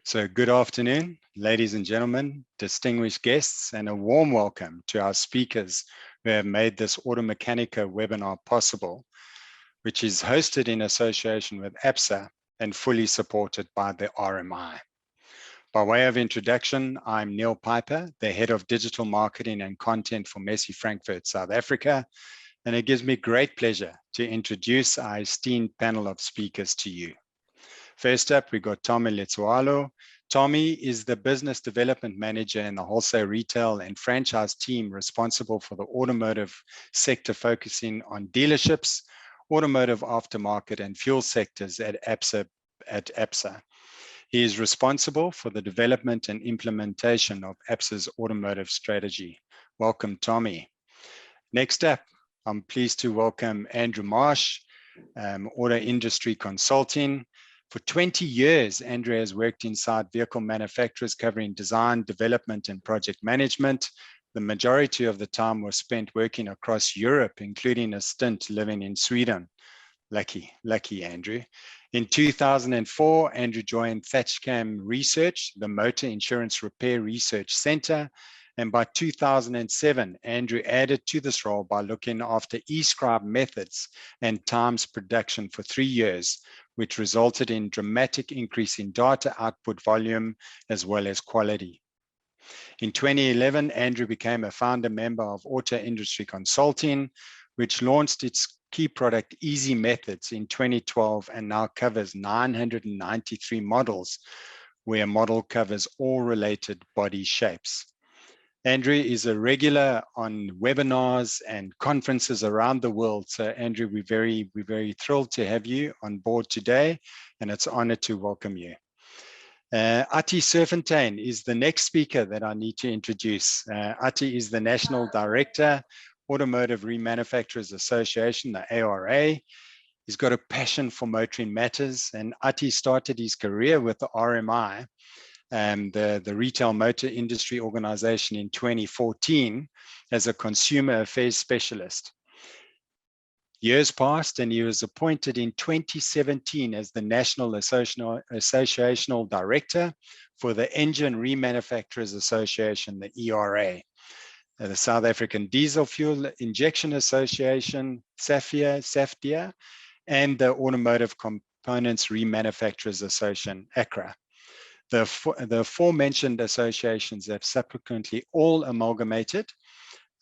So good afternoon, ladies and gentlemen, distinguished guests, and a warm welcome to our speakers who have made this Automechanika webinar possible, which is hosted in association with APSA and fully supported by the RMI. By way of introduction, I'm Neil Piper, the Head of Digital Marketing and Content for Messi Frankfurt, South Africa, and it gives me great pleasure to introduce our esteemed panel of speakers to you. First up, we got Tommy Letzualo. Tommy is the Business Development Manager in the Wholesale Retail and Franchise team responsible for the automotive sector, focusing on dealerships, automotive aftermarket, and fuel sectors at APSA. He is responsible for the development and implementation of APSA's automotive strategy. Welcome, Tommy. Next up, I'm pleased to welcome Andrew Marsh, Auto Industry Consulting. For 20 years, Andrew has worked inside vehicle manufacturers covering design, development, and project management. The majority of the time was spent working across Europe, including a stint living in Sweden. Lucky Andrew. In 2004, Andrew joined Thatchcam Research, the Motor Insurance Repair Research Center. And by 2007, Andrew added to this role by looking after e-scribe methods and times production for 3 years, which resulted in dramatic increase in data output volume as well as quality. In 2011, Andrew became a founder member of Auto Industry Consulting, which launched its key product Easy Methods in 2012 and now covers 993 models, where a model covers all related body shapes. Andrew is a regular on webinars and conferences around the world. So Andrew, we're very thrilled to have you on board today, and it's an honor to welcome you. Ati Serfontein is the next speaker that I need to introduce. Ati is the National Director, Automotive Remanufacturers Association, the ARA. He's got a passion for motoring matters, and Ati started his career with the RMI, the Retail Motor Industry Organization, in 2014 as a consumer affairs specialist. Years passed and he was appointed in 2017 as the National Associational Director for the Engine Remanufacturers Association, the ERA, the South African Diesel Fuel Injection Association, SAFDIA, and the Automotive Components Remanufacturers Association, ACRA. The aforementioned associations have subsequently all amalgamated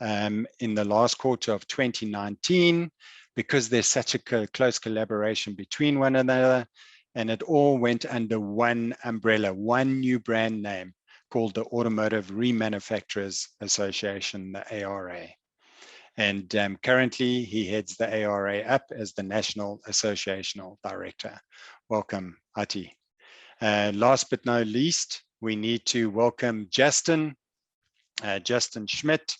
in the last quarter of 2019 because there's such a close collaboration between one another, and it all went under one umbrella, one new brand name called the Automotive Remanufacturers Association, the ARA. And currently he heads the ARA up as the National Associational Director. Welcome, Ati. Last but not least, we need to welcome Justin Schmidt,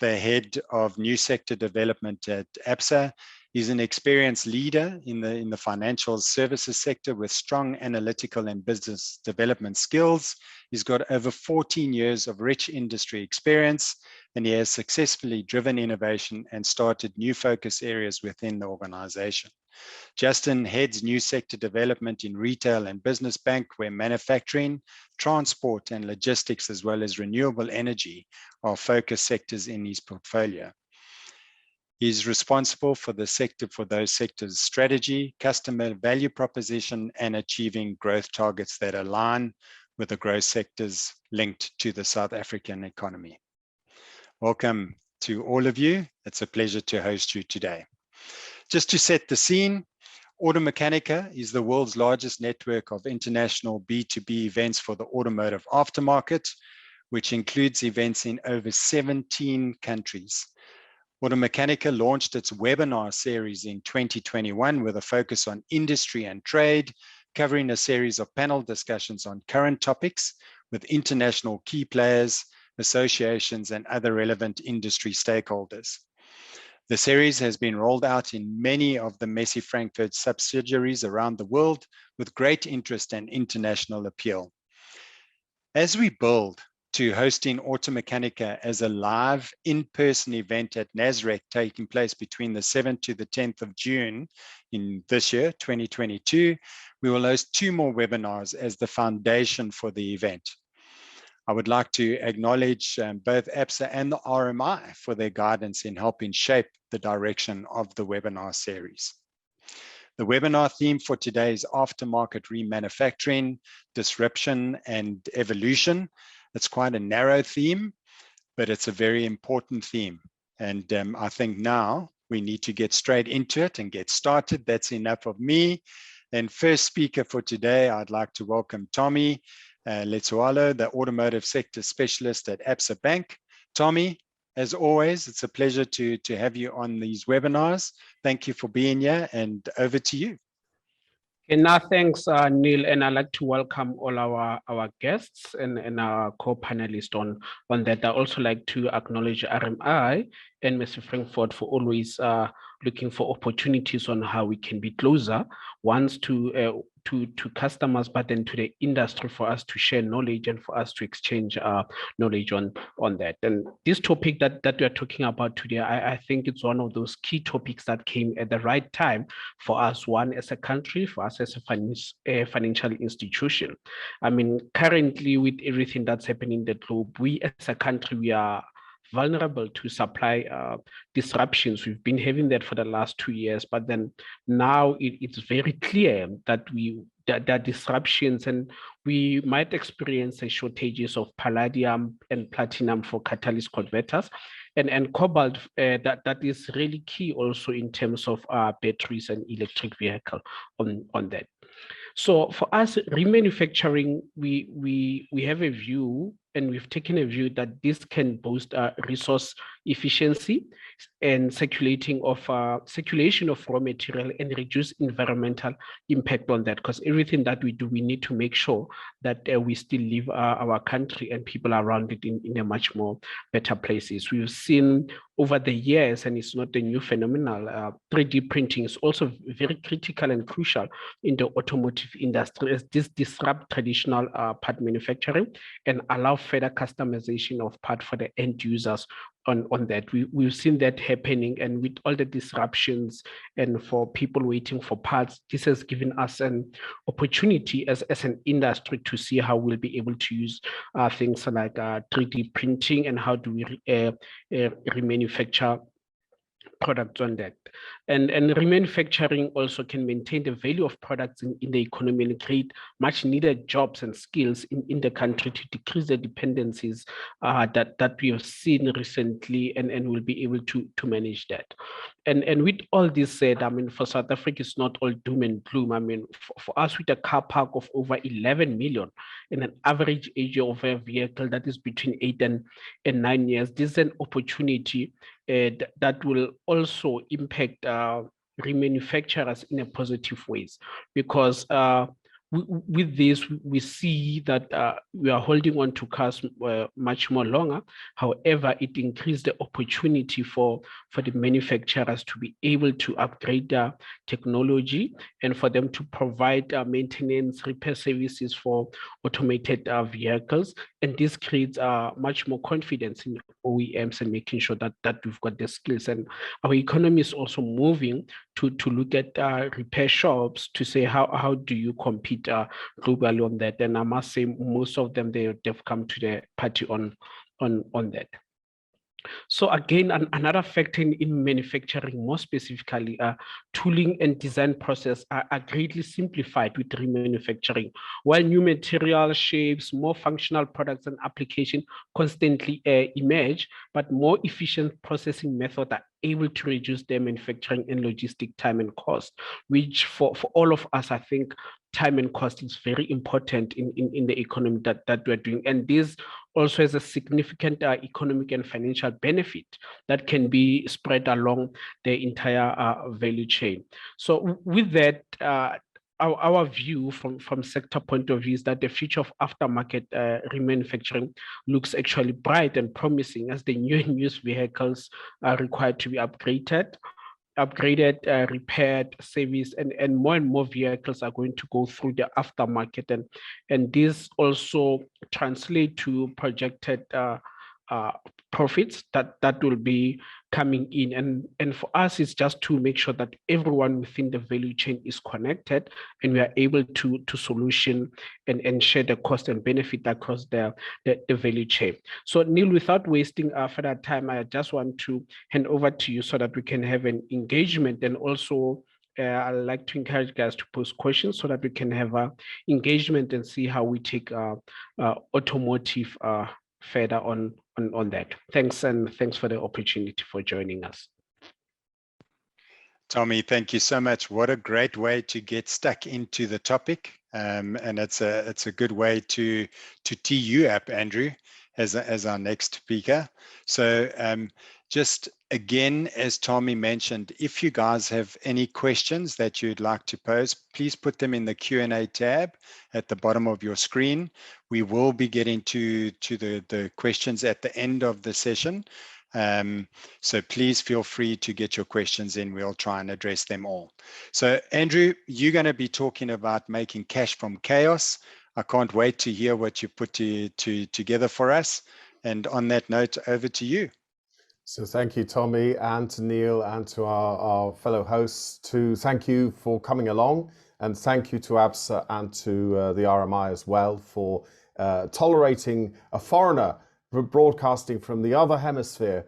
the Head of New Sector Development at APSA. He's an experienced leader in the financial services sector with strong analytical and business development skills. He's got over 14 years of rich industry experience, and he has successfully driven innovation and started new focus areas within the organization. Justin heads new sector development in retail and business bank, where manufacturing, transport, and logistics, as well as renewable energy, are focus sectors in his portfolio. He's responsible for those sectors' strategy, customer value proposition, and achieving growth targets that align with the growth sectors linked to the South African economy. Welcome to all of you. It's a pleasure to host you today. Just to set the scene, Automechanika is the world's largest network of international B2B events for the automotive aftermarket, which includes events in over 17 countries. Automechanika launched its webinar series in 2021 with a focus on industry and trade, covering a series of panel discussions on current topics with international key players, associations, and other relevant industry stakeholders. The series has been rolled out in many of the Messi Frankfurt subsidiaries around the world with great interest and international appeal. As we build to hosting Automechanika as a live in-person event at NASREC taking place between the 7th to the 10th of June in this year, 2022. We will host 2 more webinars as the foundation for the event. I would like to acknowledge both APSA and the RMI for their guidance in helping shape the direction of the webinar series. The webinar theme for today is Aftermarket Remanufacturing, Disruption and Evolution. It's quite a narrow theme, but it's a very important theme. And I think now we need to get straight into it and get started. That's enough of me. And first speaker for today, I'd like to welcome Tommy Letzualo, the Automotive Sector Specialist at APSA Bank. Tommy, as always, it's a pleasure to have you on these webinars. Thank you for being here, and over to you. Thanks, Neil, and I'd like to welcome all our guests and our co-panelists on that. I also like to acknowledge RMI and Mr. Frankfurt for always looking for opportunities on how we can be closer, once to customers, but then to the industry, for us to share knowledge and for us to exchange knowledge on that. And this topic that we are talking about today, I think it's one of those key topics that came at the right time for us, one as a country, for us as a financial institution. I mean, currently with everything that's happening in the globe, we as a country, we are vulnerable to supply disruptions. We've been having that for the last 2 years, but then now it's very clear that there are disruptions, and we might experience shortages of palladium and platinum for catalyst converters, and cobalt that is really key also in terms of batteries and electric vehicle on that. So for us, remanufacturing, we have a view, and we've taken a view that this can boost resource efficiency and circulation of raw material and reduce environmental impact on that. Because everything that we do, we need to make sure that we still leave our country and people around it in a much more better places. We've seen over the years, and it's not a new phenomenon, 3D printing is also very critical and crucial in the automotive industry, as this disrupt traditional part manufacturing and allow further customization of part for the end users on that. We've seen that happening, and with all the disruptions and for people waiting for parts, this has given us an opportunity as an industry to see how we'll be able to use things like 3D printing, and how do we remanufacture products on that. And remanufacturing also can maintain the value of products in the economy and create much needed jobs and skills in the country to decrease the dependencies that we have seen recently, and will be able to manage that. And with all this said, I mean, for South Africa, it's not all doom and gloom. I mean, for us, with a car park of over 11 million and an average age of a vehicle that is between 8 and 9 years, this is an opportunity that will also impact remanufacturers in a positive ways, because with this, we see that we are holding on to cars much more longer. However, it increased the opportunity for the manufacturers to be able to upgrade their technology, and for them to provide maintenance, repair services for automated vehicles. And this creates much more confidence in OEMs and making sure that we've got the skills. And our economy is also moving to look at repair shops to say how do you compete globally on that. And I must say, most of them, they've come to the party on that. So again, another factor in manufacturing, more specifically, tooling and design process are greatly simplified with remanufacturing, while new material shapes, more functional products and application constantly emerge, but more efficient processing methods are able to reduce their manufacturing and logistic time and cost, which for all of us, I think time and cost is very important in the economy that we're doing. And this also has a significant economic and financial benefit that can be spread along the entire value chain. So with that, our view from sector point of view is that the future of aftermarket remanufacturing looks actually bright and promising, as the new and used vehicles are required to be upgraded. upgraded, repaired, serviced, and more vehicles are going to go through the aftermarket, and this also translate to projected profits that will be coming in, and for us it's just to make sure that everyone within the value chain is connected, and we are able to solution and share the cost and benefit across the value chain. So Neil, without wasting further time, I just want to hand over to you so that we can have an engagement, and also I'd like to encourage guys to post questions so that we can have engagement and see how we take automotive further on that. Thanks, and thanks for the opportunity for joining us. Tommy, thank you so much. What a great way to get stuck into the topic, and it's a good way to tee you up, Andrew, as our next speaker. So just again, as Tommy mentioned, if you guys have any questions that you'd like to pose, please put them in the Q&A tab at the bottom of your screen. We will be getting to the questions at the end of the session. So please feel free to get your questions in. We'll try and address them all. So Andrew, you're going to be talking about making cash from chaos. I can't wait to hear what you put together for us. And on that note, over to you. So thank you, Tommy, and to Neil, and to our fellow hosts, to thank you for coming along, and thank you to ABSA and to the RMI as well for tolerating a foreigner broadcasting from the other hemisphere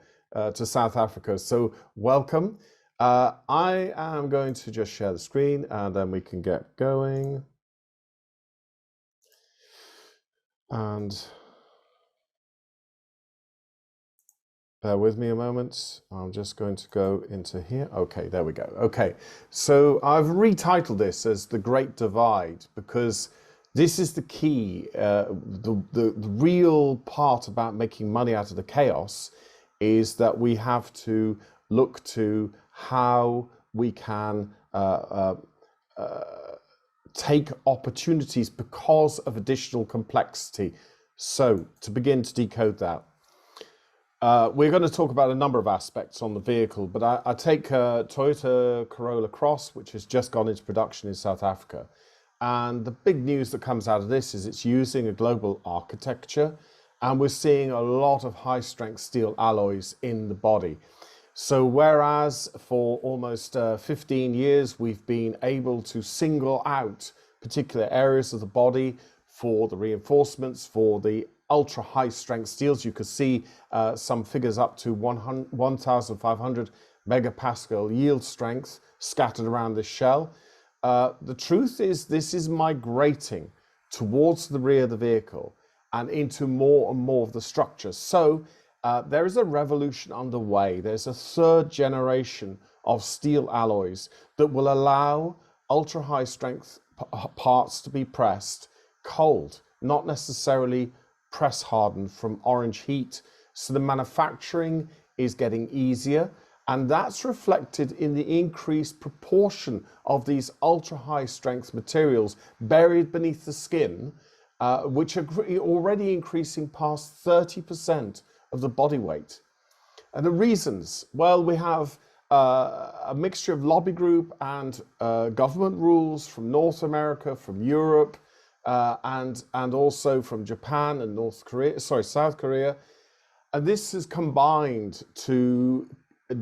to South Africa. So welcome. I am going to just share the screen and then we can get going. And bear with me a moment. I'm just going to go into here. Okay, there we go. Okay, so I've retitled this as The Great Divide because this is the key. The real part about making money out of the chaos is that we have to look to how we can take opportunities because of additional complexity. So to begin to decode that, we're going to talk about a number of aspects on the vehicle, but I take Toyota Corolla Cross, which has just gone into production in South Africa. And the big news that comes out of this is it's using a global architecture, and we're seeing a lot of high-strength steel alloys in the body. So whereas for almost 15 years, we've been able to single out particular areas of the body for the reinforcements, for the ultra high strength steels. You could see some figures up to 1,500 megapascal yield strength scattered around this shell. The truth is this is migrating towards the rear of the vehicle and into more and more of the structures. So there is a revolution underway. There's a third generation of steel alloys that will allow ultra high strength parts to be pressed cold, not necessarily press hardened from orange heat. So the manufacturing is getting easier, and that's reflected in the increased proportion of these ultra high strength materials buried beneath the skin, which are already increasing past 30% of the body weight. And the reasons, well, we have a mixture of lobby group and government rules from North America, from Europe, and also from Japan and South Korea. And this has combined to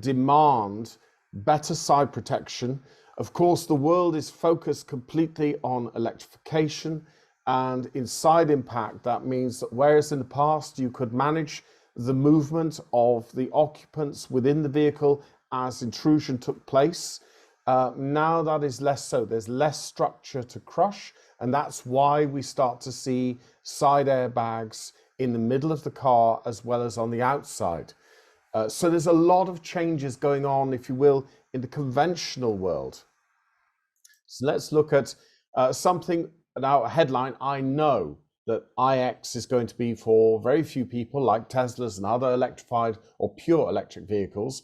demand better side protection. Of course, the world is focused completely on electrification, and in side impact, that means that whereas in the past you could manage the movement of the occupants within the vehicle as intrusion took place, now that is less so. There's less structure to crush, and that's why we start to see side airbags in the middle of the car as well as on the outside. So there's a lot of changes going on, if you will, in the conventional world. So let's look at something, now a headline. I know that iX is going to be for very few people like Teslas and other electrified or pure electric vehicles.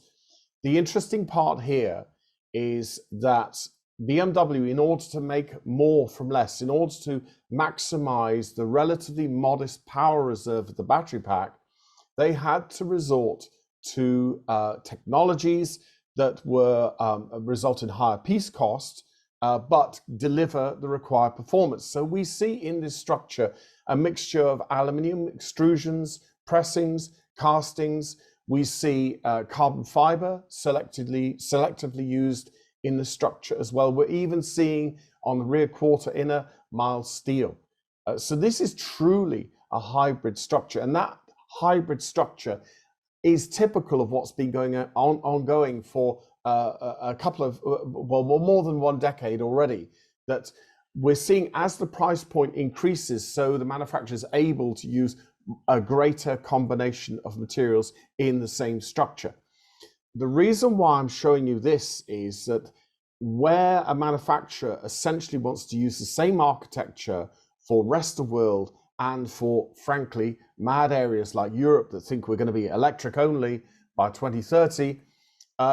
The interesting part here is that BMW, in order to make more from less, in order to maximize the relatively modest power reserve of the battery pack, they had to resort to technologies that were result in higher piece cost, but deliver the required performance. So we see in this structure a mixture of aluminium extrusions, pressings, castings. We see carbon fiber selectively used in the structure as well. We're even seeing on the rear quarter inner mild steel. So this is truly a hybrid structure, and that hybrid structure is typical of what's been ongoing for a couple of, well, more than 1 decade already, that we're seeing as the price point increases, so the manufacturer is able to use a greater combination of materials in the same structure. The reason why I'm showing you this is that where a manufacturer essentially wants to use the same architecture for rest of world and for, frankly, mad areas like Europe that think we're going to be electric only by 2030,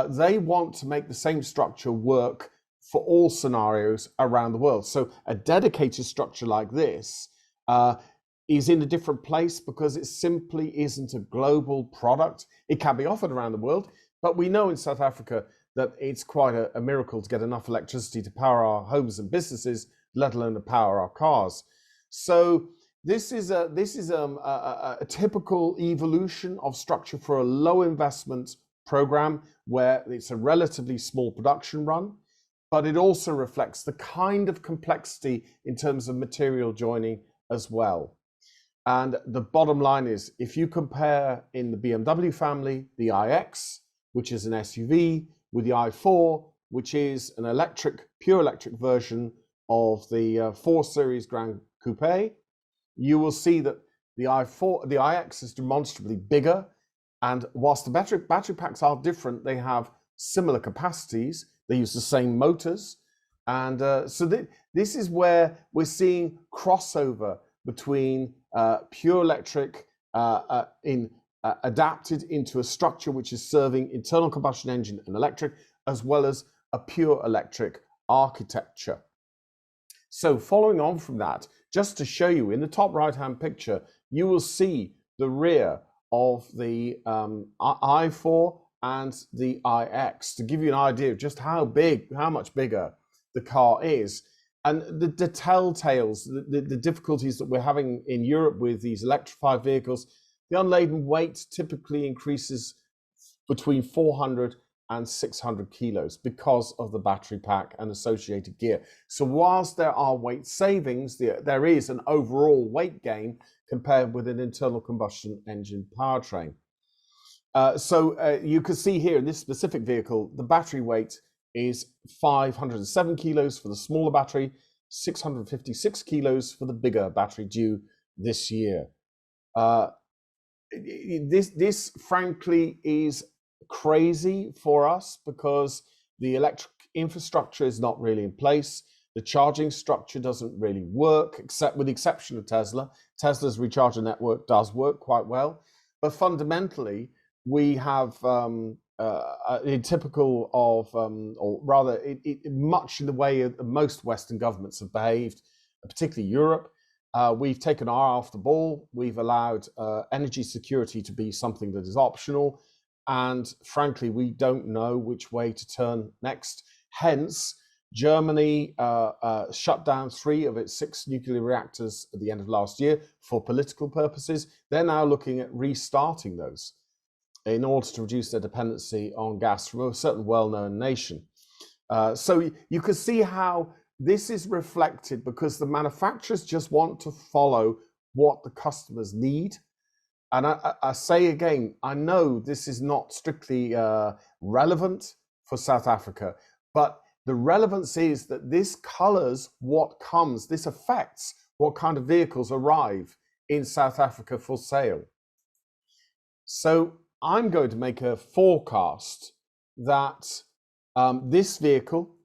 they want to make the same structure work for all scenarios around the world. So a dedicated structure like this is in a different place because it simply isn't a global product. It can be offered around the world, but we know in South Africa that it's quite a miracle to get enough electricity to power our homes and businesses, let alone to power our cars. So this is a typical evolution of structure for a low investment program where it's a relatively small production run, but it also reflects the kind of complexity in terms of material joining as well. And the bottom line is, if you compare in the BMW family, the iX, which is an SUV, with the i4, which is an pure electric version of the 4 Series Grand Coupe, you will see that the iX is demonstrably bigger, and whilst the battery packs are different, they have similar capacities. They use the same motors, and so this is where we're seeing crossover between pure electric adapted into a structure which is serving internal combustion engine and electric, as well as a pure electric architecture. So following on from that, just to show you in the top right-hand picture, you will see the rear of the i4 and the iX to give you an idea of just how much bigger the car is. And the telltales, the difficulties that we're having in Europe with these electrified vehicles, the unladen weight typically increases between 400 and 600 kilos because of the battery pack and associated gear. So whilst there are weight savings, there is an overall weight gain compared with an internal combustion engine powertrain. So you can see here in this specific vehicle, the battery weight is 507 kilos for the smaller battery, 656 kilos for the bigger battery due this year. This frankly is crazy for us because the electric infrastructure is not really in place. The charging structure doesn't really work, except with the exception of Tesla. Tesla's recharger network does work quite well, but fundamentally we have typical of, or rather, much in the way most Western governments have behaved, particularly Europe. We've taken our eye off the ball. We've allowed energy security to be something that is optional. And frankly, we don't know which way to turn next. Hence, Germany shut down 3 of its 6 nuclear reactors at the end of last year for political purposes. They're now looking at restarting those in order to reduce their dependency on gas from a certain well-known nation. So you can see how this is reflected because the manufacturers just want to follow what the customers need. And I say again, I know this is not strictly relevant for South Africa, but the relevance is that this colors what comes, this affects what kind of vehicles arrive in South Africa for sale. So I'm going to make a forecast that this vehicle,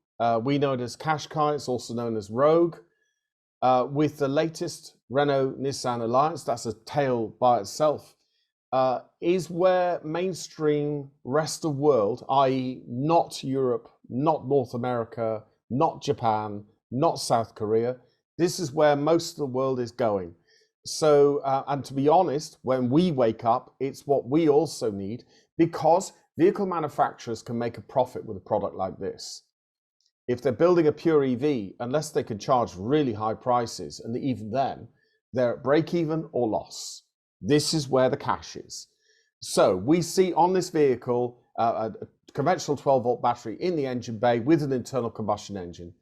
we know it as Qashqai, it's also known as Rogue, with the latest Renault-Nissan alliance, that's a tale by itself, is where mainstream rest of world, i.e. not Europe, not North America, not Japan, not South Korea, this is where most of the world is going. So, and to be honest, when we wake up, it's what we also need, because vehicle manufacturers can make a profit with a product like this. If they're building a pure EV, unless they can charge really high prices, and even then, they're at break even or loss. This is where the cash is. So we see on this vehicle a conventional 12-volt battery in the engine bay with an internal combustion engine.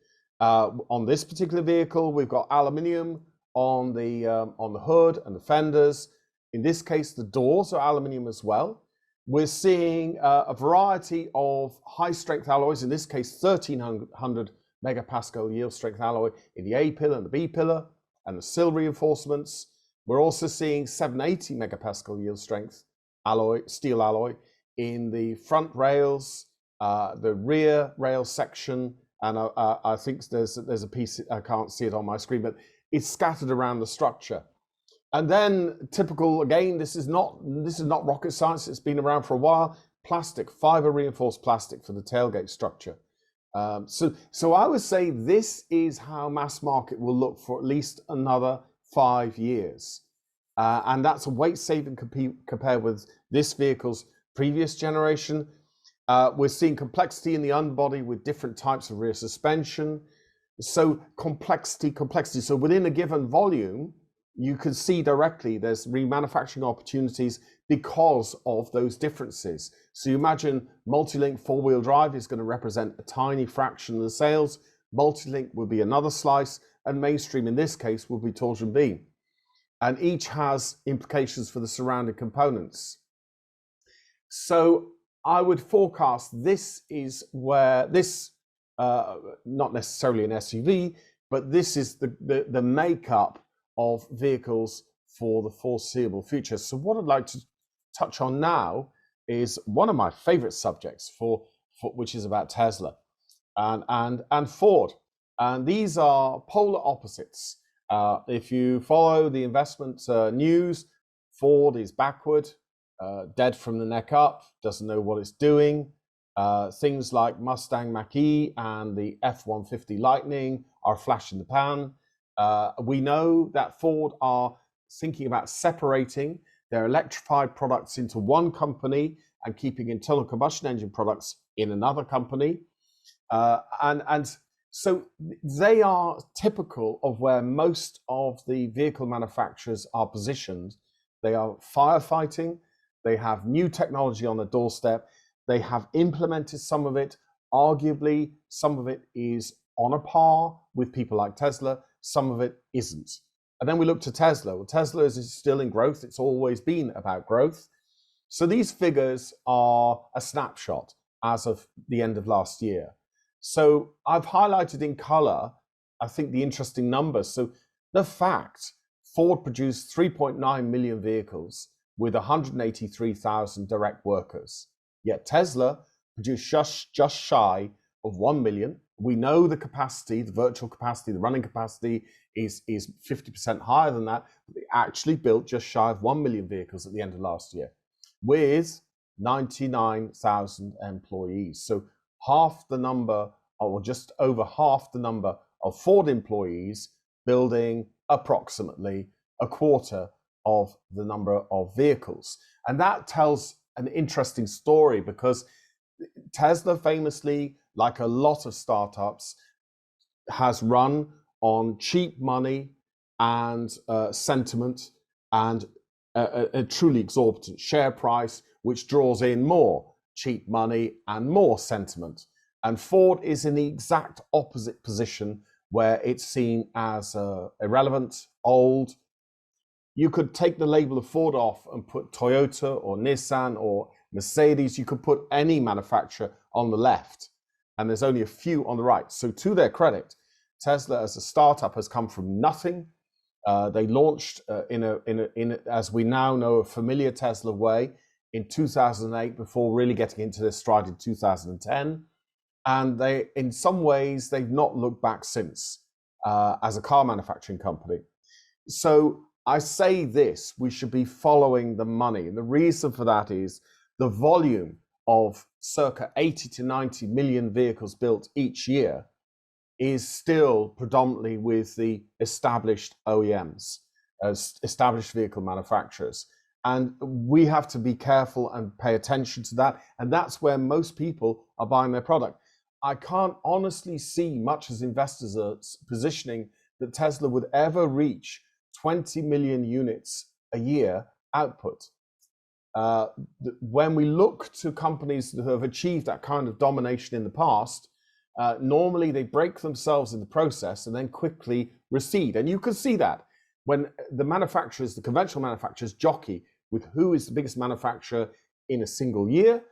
On this particular vehicle, we've got aluminium on the hood and the fenders. In this case, the doors are aluminium as well. We're seeing a variety of high-strength alloys, in this case 1300 megapascal yield strength alloy in the A pillar and the B pillar, and the sill reinforcements. We're also seeing 780 megapascal yield strength alloy, steel alloy, in the front rails, the rear rail section, and I think there's a piece, I can't see it on my screen, but it's scattered around the structure. And then typical, again, this is not rocket science, it's been around for a while, plastic, fiber reinforced plastic for the tailgate structure. So I would say this is how mass market will look for at least another 5 years. And that's a weight saving compared with this vehicle's previous generation. We're seeing complexity in the underbody with different types of rear suspension. So complexity. So within a given volume, you can see directly there's remanufacturing opportunities because of those differences. So you imagine multi-link four-wheel drive is going to represent a tiny fraction of the sales. Multi-link will be another slice, and mainstream in this case will be torsion beam. And each has implications for the surrounding components. So I would forecast this is where this, not necessarily an SUV, but this is the makeup of vehicles for the foreseeable future. So what I'd like to touch on now is one of my favorite subjects which is about Tesla and Ford. And these are polar opposites. If you follow the investment news, Ford is backward, dead from the neck up, doesn't know what it's doing. Things like Mustang Mach-E and the F-150 Lightning are flash in the pan. We know that Ford are thinking about separating their electrified products into one company and keeping internal combustion engine products in another company. And so they are typical of where most of the vehicle manufacturers are positioned. They are firefighting. They have new technology on the doorstep. They have implemented some of it. Arguably, some of it is on a par with people like Tesla. Some of it isn't. And then we look to Tesla. Well, Tesla is still in growth. It's always been about growth. So these figures are a snapshot as of the end of last year. So I've highlighted in color, I think, the interesting numbers. So the fact Ford produced 3.9 million vehicles with 183,000 direct workers, yet Tesla produced just shy of 1 million. We know the capacity, the virtual capacity, the running capacity is 50% higher than that. But they actually built just shy of 1 million vehicles at the end of last year with 99,000 employees. So half the number, or just over half the number of Ford employees building approximately a quarter of the number of vehicles. And that tells an interesting story because Tesla famously, like a lot of startups, has run on cheap money and sentiment and a truly exorbitant share price, which draws in more cheap money and more sentiment. And Ford is in the exact opposite position where it's seen as irrelevant, old. You could take the label of Ford off and put Toyota or Nissan or Mercedes. You could put any manufacturer on the left, and there's only a few on the right. So to their credit, Tesla as a startup has come from nothing. They launched in as we now know, a familiar Tesla way in 2008 before really getting into their stride in 2010. And they, in some ways, they've not looked back since as a car manufacturing company. So I say this, we should be following the money. And the reason for that is the volume of circa 80 to 90 million vehicles built each year is still predominantly with the established OEMs, established vehicle manufacturers. And we have to be careful and pay attention to that. And that's where most people are buying their product. I can't honestly see, much as investors are positioning, that Tesla would ever reach 20 million units a year output. When we look to companies that have achieved that kind of domination in the past, normally they break themselves in the process and then quickly recede. And you can see that when the manufacturers, the conventional manufacturers, jockey with who is the biggest manufacturer in a single year.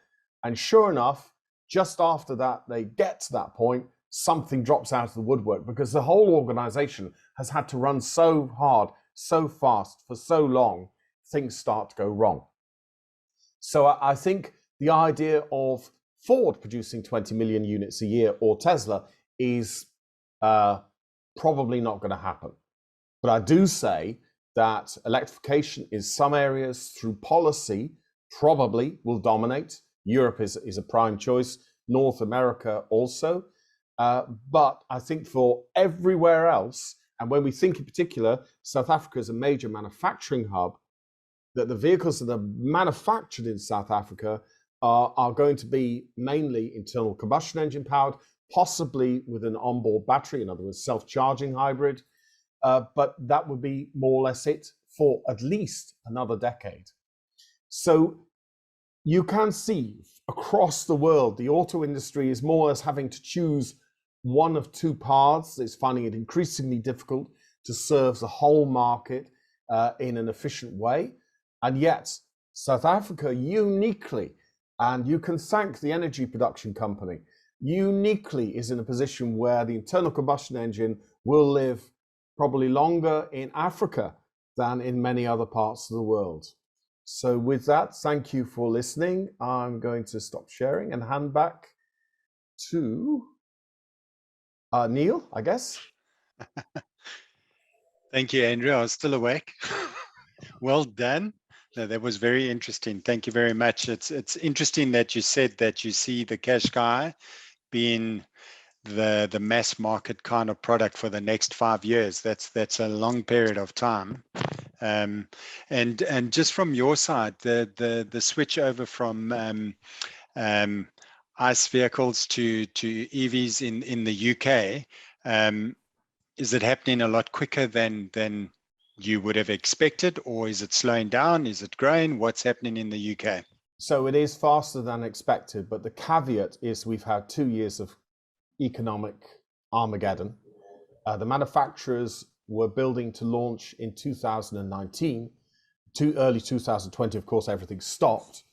And sure enough, just after that, they get to that point, something drops out of the woodwork because the whole organization has had to run so hard, so fast, for so long, things start to go wrong. So I think the idea of Ford producing 20 million units a year or Tesla is probably not going to happen. But I do say that electrification in some areas through policy probably will dominate. Europe is a prime choice, North America also. But I think for everywhere else, and when we think in particular, South Africa is a major manufacturing hub, that the vehicles that are manufactured in South Africa are going to be mainly internal combustion engine powered, possibly with an onboard battery, in other words, self-charging hybrid. But that would be more or less it for at least another decade. So you can see across the world, the auto industry is more or less having to choose one of two paths. It's finding it increasingly difficult to serve the whole market in an efficient way. And yet, South Africa uniquely, and you can thank the energy production company, uniquely is in a position where the internal combustion engine will live probably longer in Africa than in many other parts of the world. So with that, thank you for listening. I'm going to stop sharing and hand back to Neil, I guess. Thank you, Andrew. I was still awake. Well done. No, that was very interesting. Thank you very much. It's interesting that you said that you see the Qashqai being the mass market kind of product for the next 5 years. That's a long period of time. And just from your side, the switch over from ICE vehicles to EVs in the UK, is it happening a lot quicker than you would have expected, or is it slowing down? Is it growing? What's happening in the UK? So it is faster than expected, but the caveat is we've had 2 years of economic Armageddon. The manufacturers were building to launch in 2019, early 2020, of course, everything stopped.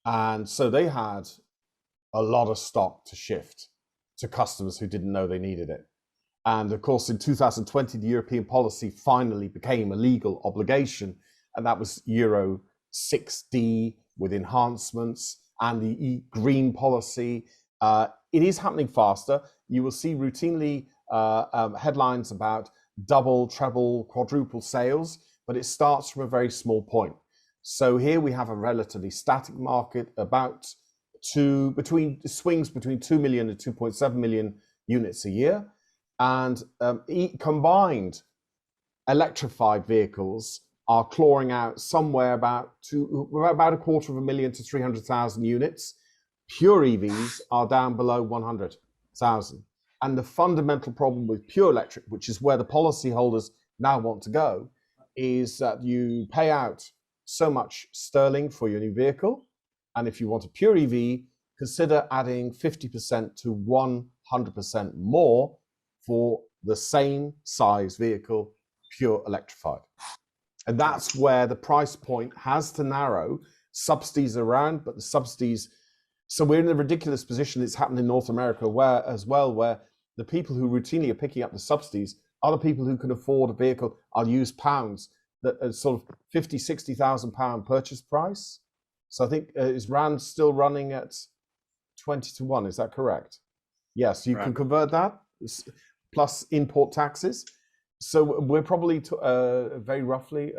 And so they had a lot of stock to shift to customers who didn't know they needed it. And of course, in 2020, the European policy finally became a legal obligation, and that was Euro 6D with enhancements and the green policy. It is happening faster. You will see routinely headlines about double, treble, quadruple sales, but it starts from a very small point. So here we have a relatively static market, about swings between 2 million and 2.7 million units a year. And combined electrified vehicles are clawing out somewhere about 250,000 to 300,000 units. Pure EVs are down below 100,000. And the fundamental problem with pure electric, which is where the policyholders now want to go, is that you pay out so much sterling for your new vehicle. And if you want a pure EV, consider adding 50% to 100% more for the same size vehicle, pure electrified. And that's where the price point has to narrow. Subsidies around, but the subsidies, so we're in a ridiculous position. It's happened in North America where the people who routinely are picking up the subsidies are the people who can afford a vehicle. I'll use pounds, that are sort of 50, 60,000 pound purchase price. So I think is Rand still running at 20 to 1, is that correct? Yes, you can convert that, plus import taxes. So we're probably, very roughly,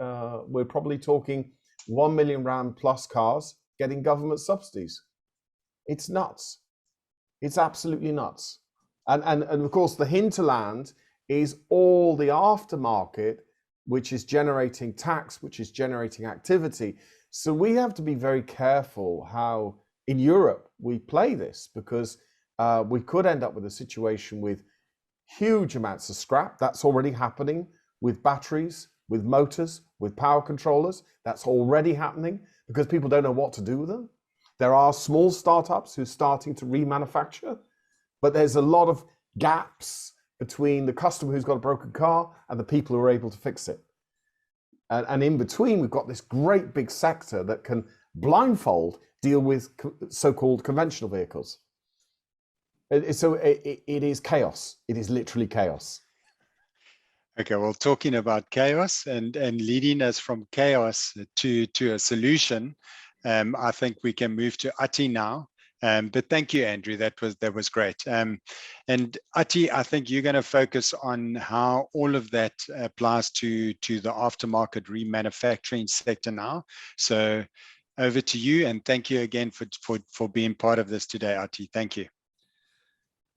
we're probably talking 1 million Rand plus cars getting government subsidies. It's nuts. It's absolutely nuts. And of course, the hinterland is all the aftermarket, which is generating tax, which is generating activity. So we have to be very careful how in Europe we play this, because we could end up with a situation with huge amounts of scrap. That's already happening with batteries, with motors, with power controllers. That's already happening because people don't know what to do with them. There are small startups who are starting to remanufacture, but there's a lot of gaps between the customer who's got a broken car and the people who are able to fix it. And in between, we've got this great big sector that can blindfold deal with so-called conventional vehicles. So it is chaos. It is literally chaos. Okay, well, talking about chaos and leading us from chaos to a solution, I think we can move to Ati now. But thank you, Andrew. That was great. And Ati, I think you're going to focus on how all of that applies to the aftermarket remanufacturing sector now. So over to you, and thank you again for being part of this today, Ati. Thank you.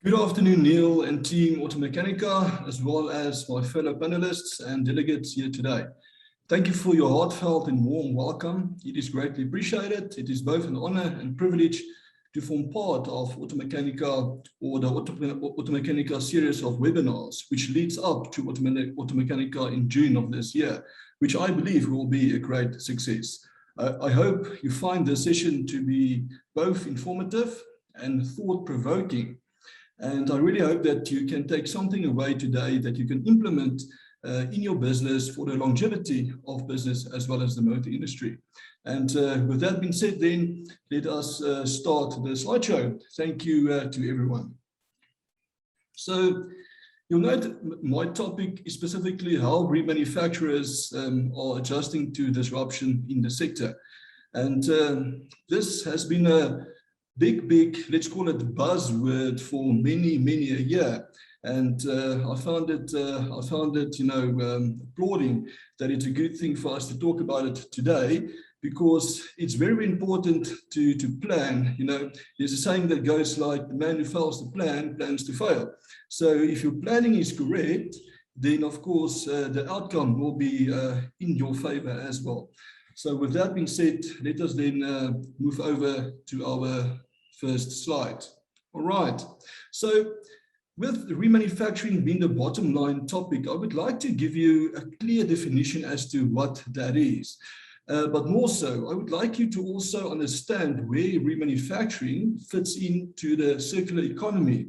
Good afternoon, Neil and team Automechanika, as well as my fellow panelists and delegates here today. Thank you for your heartfelt and warm welcome. It is greatly appreciated. It is both an honor and privilege to form part of Automechanika, or the Automechanika series of webinars, which leads up to Automechanika in June of this year, which I believe will be a great success. I hope you find this session to be both informative and thought-provoking. And I really hope that you can take something away today that you can implement in your business for the longevity of business as well as the motor industry. And with that being said, then let us start the slideshow. Thank you to everyone. So you'll note my topic is specifically how remanufacturers are adjusting to disruption in the sector. And this has been a big, let's call it buzzword for many a year. And I found it, applauding that it's a good thing for us to talk about it today, because it's very important to plan. There's a saying that goes like, the man who fails to plan plans to fail. So if your planning is correct, then of course the outcome will be in your favor as well. So with that being said, let us then move over to our first slide. All right. So with remanufacturing being the bottom line topic, I would like to give you a clear definition as to what that is. But more so, I would like you to also understand where remanufacturing fits into the circular economy.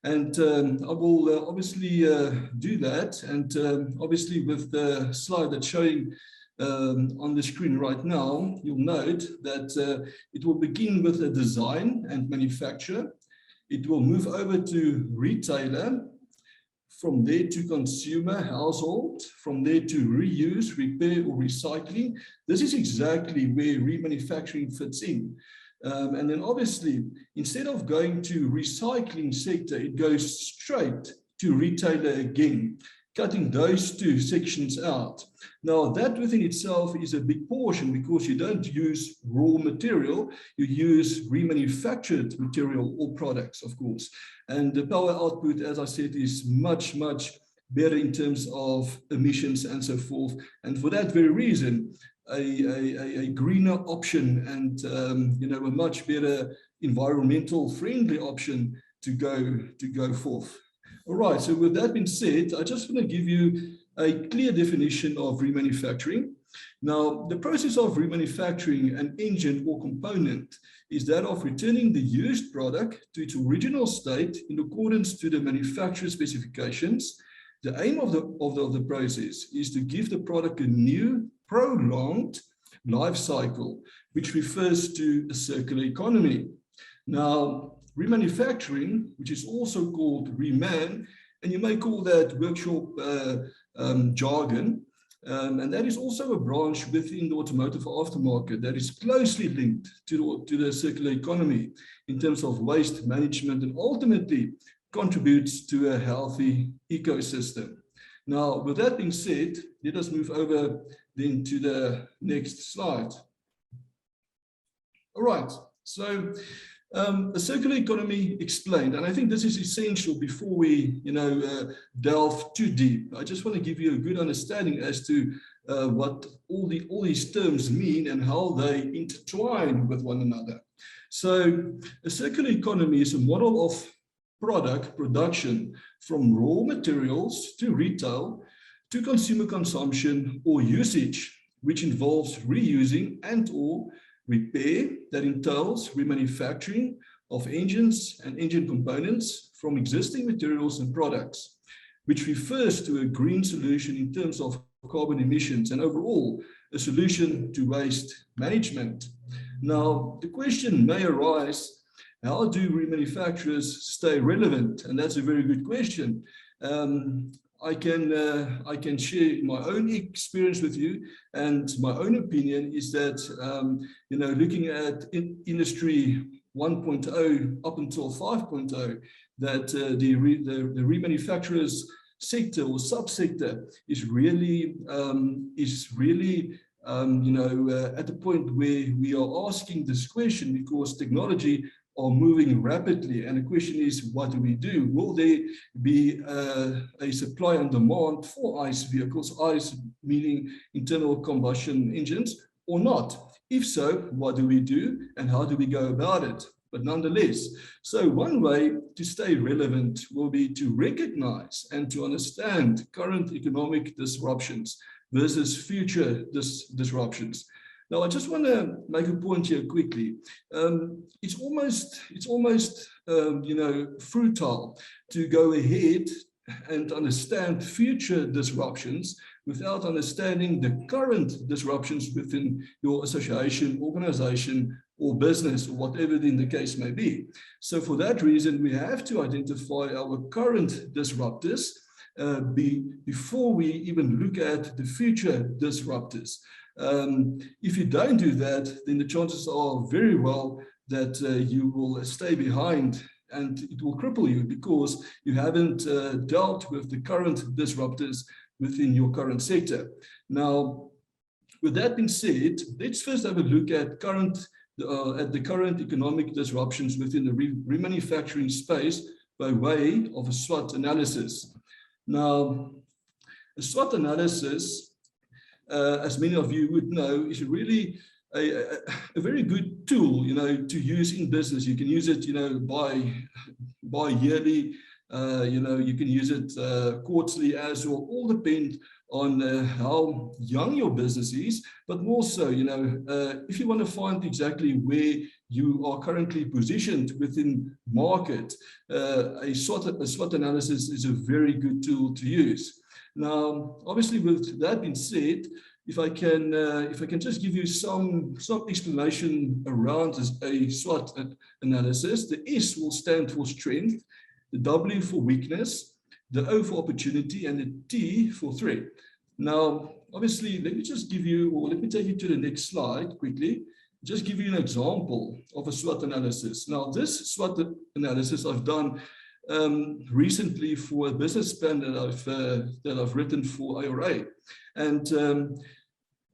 And I will obviously do that. And obviously with the slide that's showing on the screen right now, you'll note that it will begin with a design and manufacture. It will move over to retailer, from there to consumer, household, from there to reuse, repair, or recycling. This is exactly where remanufacturing fits in. And then obviously, instead of going to recycling sector, it goes straight to retailer again, cutting those two sections out. Now, that within itself is a big portion, because you don't use raw material, you use remanufactured material or products, of course. And the power output, as I said, is much better in terms of emissions and so forth. And for that very reason, a greener option and a much better environmental friendly option to go forth. All right, so with that being said, I just want to give you a clear definition of remanufacturing. Now, the process of remanufacturing an engine or component is that of returning the used product to its original state in accordance to the manufacturer's specifications. The aim of the process is to give the product a new, prolonged life cycle, which refers to a circular economy. Now, remanufacturing, which is also called reman, and you may call that workshop jargon, and that is also a branch within the automotive aftermarket that is closely linked to the circular economy in terms of waste management, and ultimately contributes to a healthy ecosystem. Now, with that being said, let us move over then to the next slide. All right, so the circular economy explained, and I think this is essential before we delve too deep. I just want to give you a good understanding as to what all these terms mean and how they intertwine with one another. So a circular economy is a model of product production from raw materials to retail to consumer consumption or usage, which involves reusing and or repair that entails remanufacturing of engines and engine components from existing materials and products, which refers to a green solution in terms of carbon emissions and overall a solution to waste management. Now, the question may arise, how do remanufacturers stay relevant? And that's a very good question. I can share my own experience with you, and my own opinion is that looking at industry 1.0 up until 5.0, that the remanufacturers sector or subsector is really at the point where we are asking this question because technology are moving rapidly, and the question is, what do we do? Will there be a supply and demand for ICE vehicles, ICE meaning internal combustion engines, or not? If so, what do we do and how do we go about it? But nonetheless, so one way to stay relevant will be to recognize and to understand current economic disruptions versus future disruptions. Now, I just want to make a point here quickly. It's almost futile to go ahead and understand future disruptions without understanding the current disruptions within your association, organization, or business, or whatever the case may be. So for that reason, we have to identify our current disruptors before we even look at the future disruptors. If you don't do that, then the chances are very well that you will stay behind and it will cripple you because you haven't dealt with the current disruptors within your current sector. Now, with that being said, let's first have a look at the current economic disruptions within the remanufacturing space by way of a SWOT analysis. Now, a SWOT analysis, as many of you would know, is really a very good tool, to use in business. You can use it, by yearly, you can use it quarterly as well. All depend on how young your business is, but more so, if you want to find exactly where you are currently positioned within market, a SWOT analysis is a very good tool to use. Now, obviously, with that being said, if I can just give you some explanation around a SWOT analysis, the S will stand for strength, the W for weakness, the O for opportunity, and the T for threat. Now, obviously, let me take you to the next slide quickly. Just give you an example of a SWOT analysis. Now, this SWOT analysis I've done recently for a business plan that I've written for ARA, and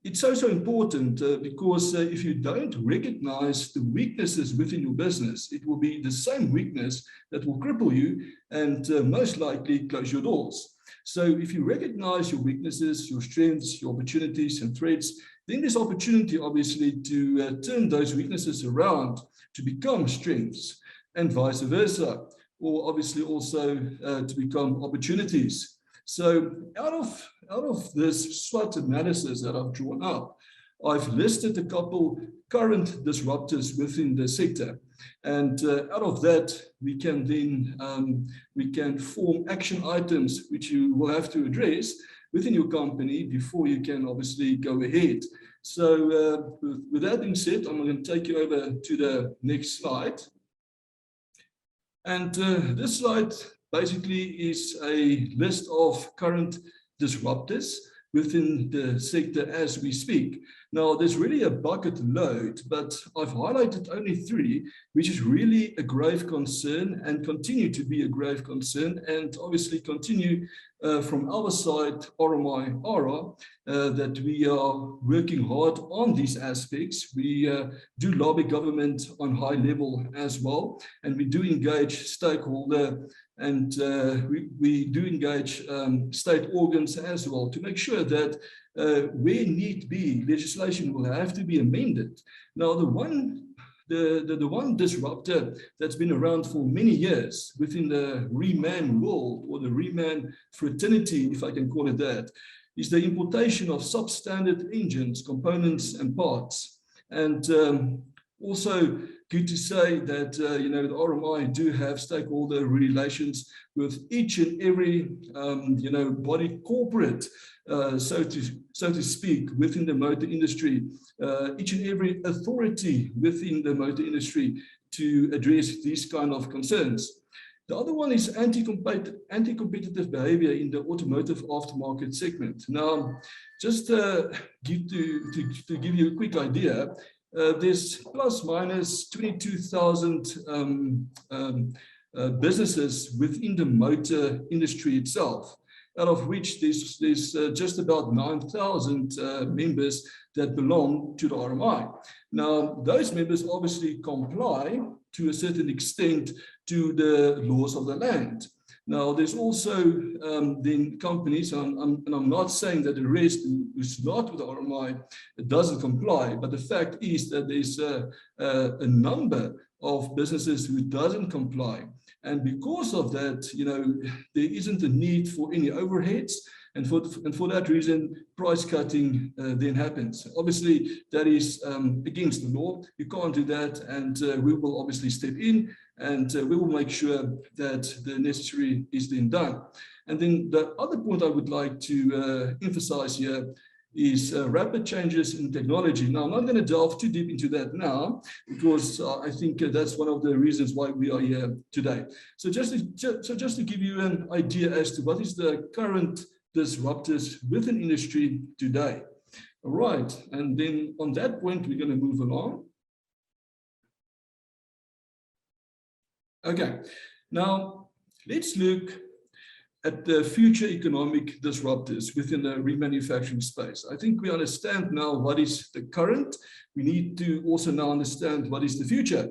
it's so important because if you don't recognize the weaknesses within your business, it will be the same weakness that will cripple you and most likely close your doors. So if you recognize your weaknesses, your strengths, your opportunities and threats, then there's opportunity obviously to turn those weaknesses around to become strengths and vice versa, or obviously also to become opportunities. So out of this SWOT analysis that I've drawn up, I've listed a couple current disruptors within the sector. And out of that, we can then form action items which you will have to address within your company before you can obviously go ahead. So with that being said, I'm going to take you over to the next slide. And this slide basically is a list of current disruptors within the sector as we speak. Now, there's really a bucket load, but I've highlighted only 3, which is really a grave concern and continue to be a grave concern, and obviously continue from our side, RMI, that we are working hard on these aspects. We do lobby government on high level as well, and we do engage stakeholder and we do engage state organs as well to make sure that where need be, legislation will have to be amended. Now, the one disruptor that's been around for many years within the Reman world, or the Reman fraternity, if I can call it that, is the importation of substandard engines, components, and parts. And also good to say that you know, the RMI do have stakeholder relations with each and every you know, body corporate, so to speak, within the motor industry, each and every authority within the motor industry to address these kind of concerns. The other one is anti-competitive behavior in the automotive aftermarket segment. Now, just to give you a quick idea, there's plus minus 22,000 businesses within the motor industry itself, out of which there's just about 9,000 members that belong to the RMI. Now, those members obviously comply to a certain extent to the laws of the land. Now, there's also then companies, and I'm not saying that the rest who's not with the RMI doesn't comply, but the fact is that there's a number of businesses who doesn't comply. And because of that, you know, there isn't a need for any overheads. And for that reason, price cutting then happens. Obviously, that is against the law. You can't do that. And we will obviously step in, and we will make sure that the necessary is then done. And then the other point I would like to emphasize here is rapid changes in technology. Now, I'm not going to delve too deep into that now, because I think that's one of the reasons why we are here today. So just to give you an idea as to what is the current disruptors within industry today. All right, and then on that point, we're going to move along. Okay, now let's look at the future economic disruptors within the remanufacturing space. I think we understand now what is the current. We need to also now understand what is the future.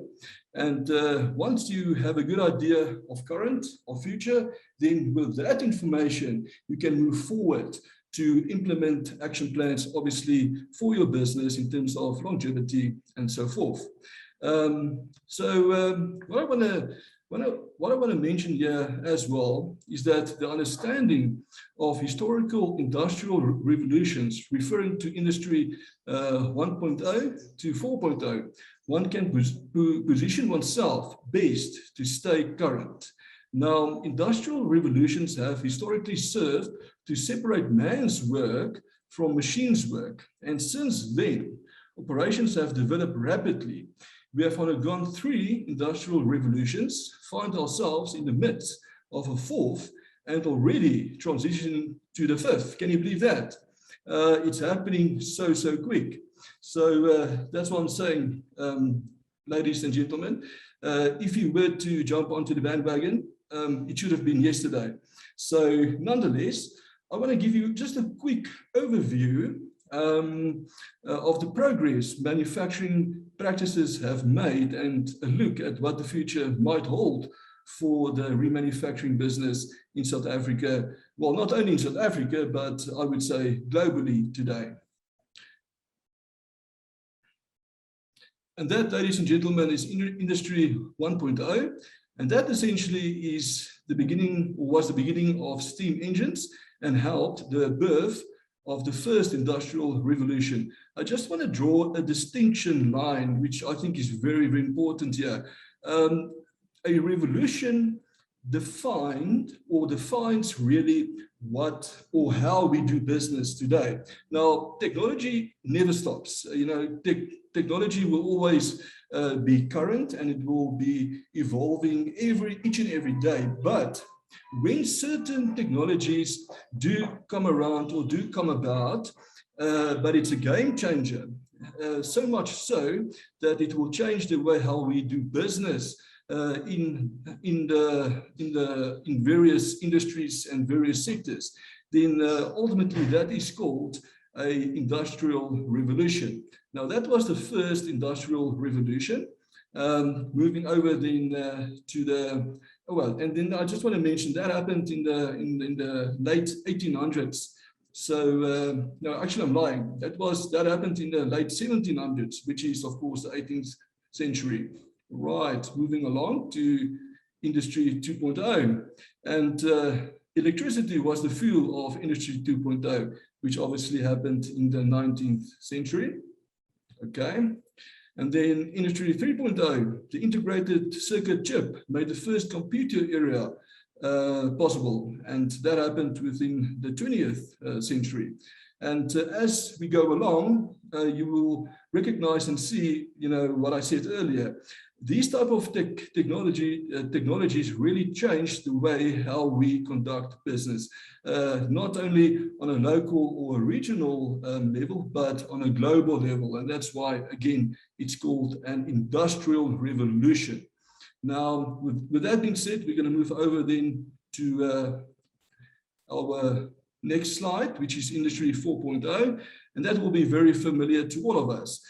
And once you have a good idea of current or future, then with that information, you can move forward to implement action plans, obviously, for your business in terms of longevity and so forth. What I want to mention here as well is that the understanding of historical industrial revolutions, referring to industry 1.0 to 4.0, one can position oneself best to stay current. Now, industrial revolutions have historically served to separate man's work from machine's work. And since then, operations have developed rapidly. We have undergone 3 industrial revolutions, find ourselves in the midst of a 4th, and already transitioning to the 5th. Can you believe that? It's happening so quick. So that's what I'm saying, ladies and gentlemen. If you were to jump onto the bandwagon, it should have been yesterday. So nonetheless, I want to give you just a quick overview of the progress manufacturing practices have made, and a look at what the future might hold for the remanufacturing business in South Africa. Well, not only in South Africa, but I would say globally today. And that, ladies and gentlemen, is Industry 1.0. And that essentially is the beginning, or was the beginning of steam engines, and helped the birth of the first industrial revolution. I just want to draw a distinction line, which I think is very important here. A revolution defines really what or how we do business today. Now, technology never stops. You know, technology will always be current, and it will be evolving each and every day. But when certain technologies do come around or do come about, but it's a game changer, so much so that it will change the way how we do business in various industries and various sectors, then ultimately that is called an industrial revolution. Now, that was the first industrial revolution. Moving over then to the and then I just want to mention that happened in the late 1800s, So no, actually I'm lying. That happened in the late 1700s, which is of course the 18th century. Right, moving along to Industry 2.0, and electricity was the fuel of Industry 2.0, which obviously happened in the 19th century. Okay, and then Industry 3.0, the integrated circuit chip made the first computer era possible, and that happened within the 20th century. And as we go along, you will recognize and see, what I said earlier. These type of technologies really change the way how we conduct business, not only on a local or regional level, but on a global level. And that's why, again, it's called an industrial revolution. Now, with that being said, we're going to move over then to our next slide, which is Industry 4.0, and that will be very familiar to all of us.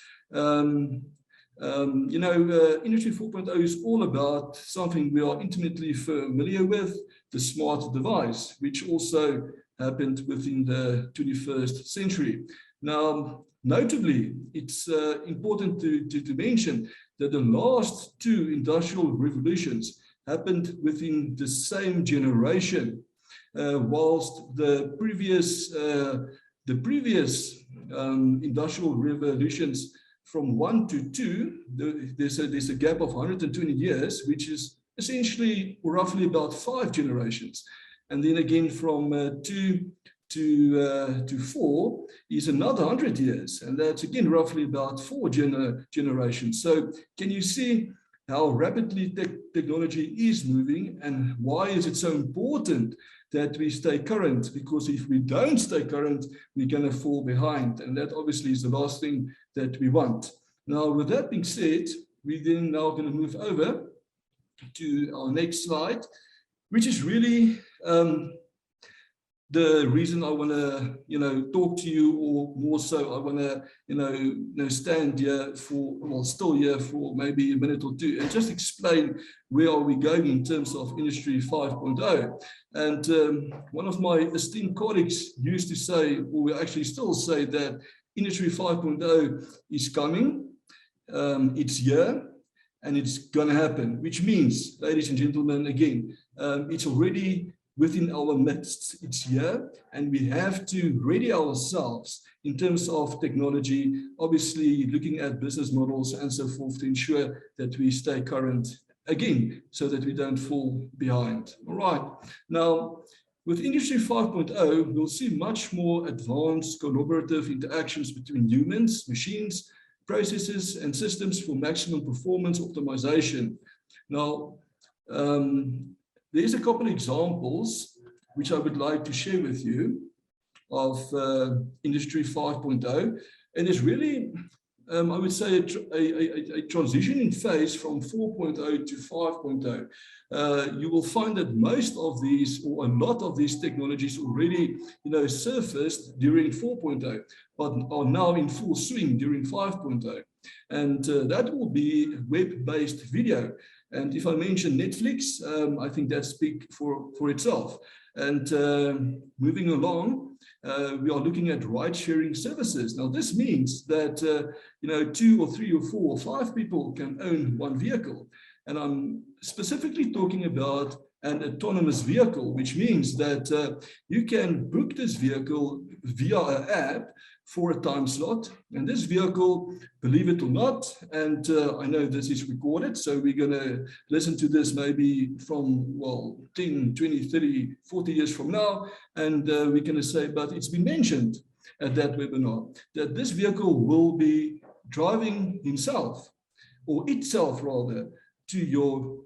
Industry 4.0 is all about something we are intimately familiar with, the smart device, which also happened within the 21st century. Now, notably, it's important to mention that the last two industrial revolutions happened within the same generation, whilst the previous industrial revolutions from 1 to 2, there's a gap of 120 years, which is essentially roughly about 5 generations. And then again from 2 to 4 is another 100 years, and that's again roughly about 4 generations. So can you see how rapidly technology is moving, and why is it so important that we stay current? Because if we don't stay current, we're going to fall behind, and that obviously is the last thing that we want. Now, with that being said, we then now going to move over to our next slide, which is really the reason I want to, talk to you, or more so, I want to, stand here for, well, still here for maybe a minute or two, and just explain where are we going in terms of Industry 5.0. And one of my esteemed colleagues used to say, or we actually still say, that Industry 5.0 is coming, it's here, and it's going to happen, which means, ladies and gentlemen, again, it's already within our midst. It's here, and we have to ready ourselves in terms of technology, obviously looking at business models and so forth, to ensure that we stay current, again, so that we don't fall behind. All right. Now, with Industry 5.0, we'll see much more advanced collaborative interactions between humans, machines, processes, and systems for maximum performance optimization. Now, there's a couple of examples which I would like to share with you of Industry 5.0, and it's really, I would say, a transitioning phase from 4.0 to 5.0. You will find that most of these, or a lot of these technologies already, surfaced during 4.0, but are now in full swing during 5.0. And that will be web-based video. And if I mention Netflix, I think that speaks for itself. And moving along, we are looking at ride-sharing services. Now, this means that 2 or 3 or 4 or 5 people can own one vehicle. And I'm specifically talking about an autonomous vehicle, which means that you can book this vehicle via an app for a time slot. And this vehicle, believe it or not, and I know this is recorded, so we're going to listen to this maybe from, 10, 20, 30, 40 years from now, and we're going to say, but it's been mentioned at that webinar, that this vehicle will be driving himself, or itself rather, to your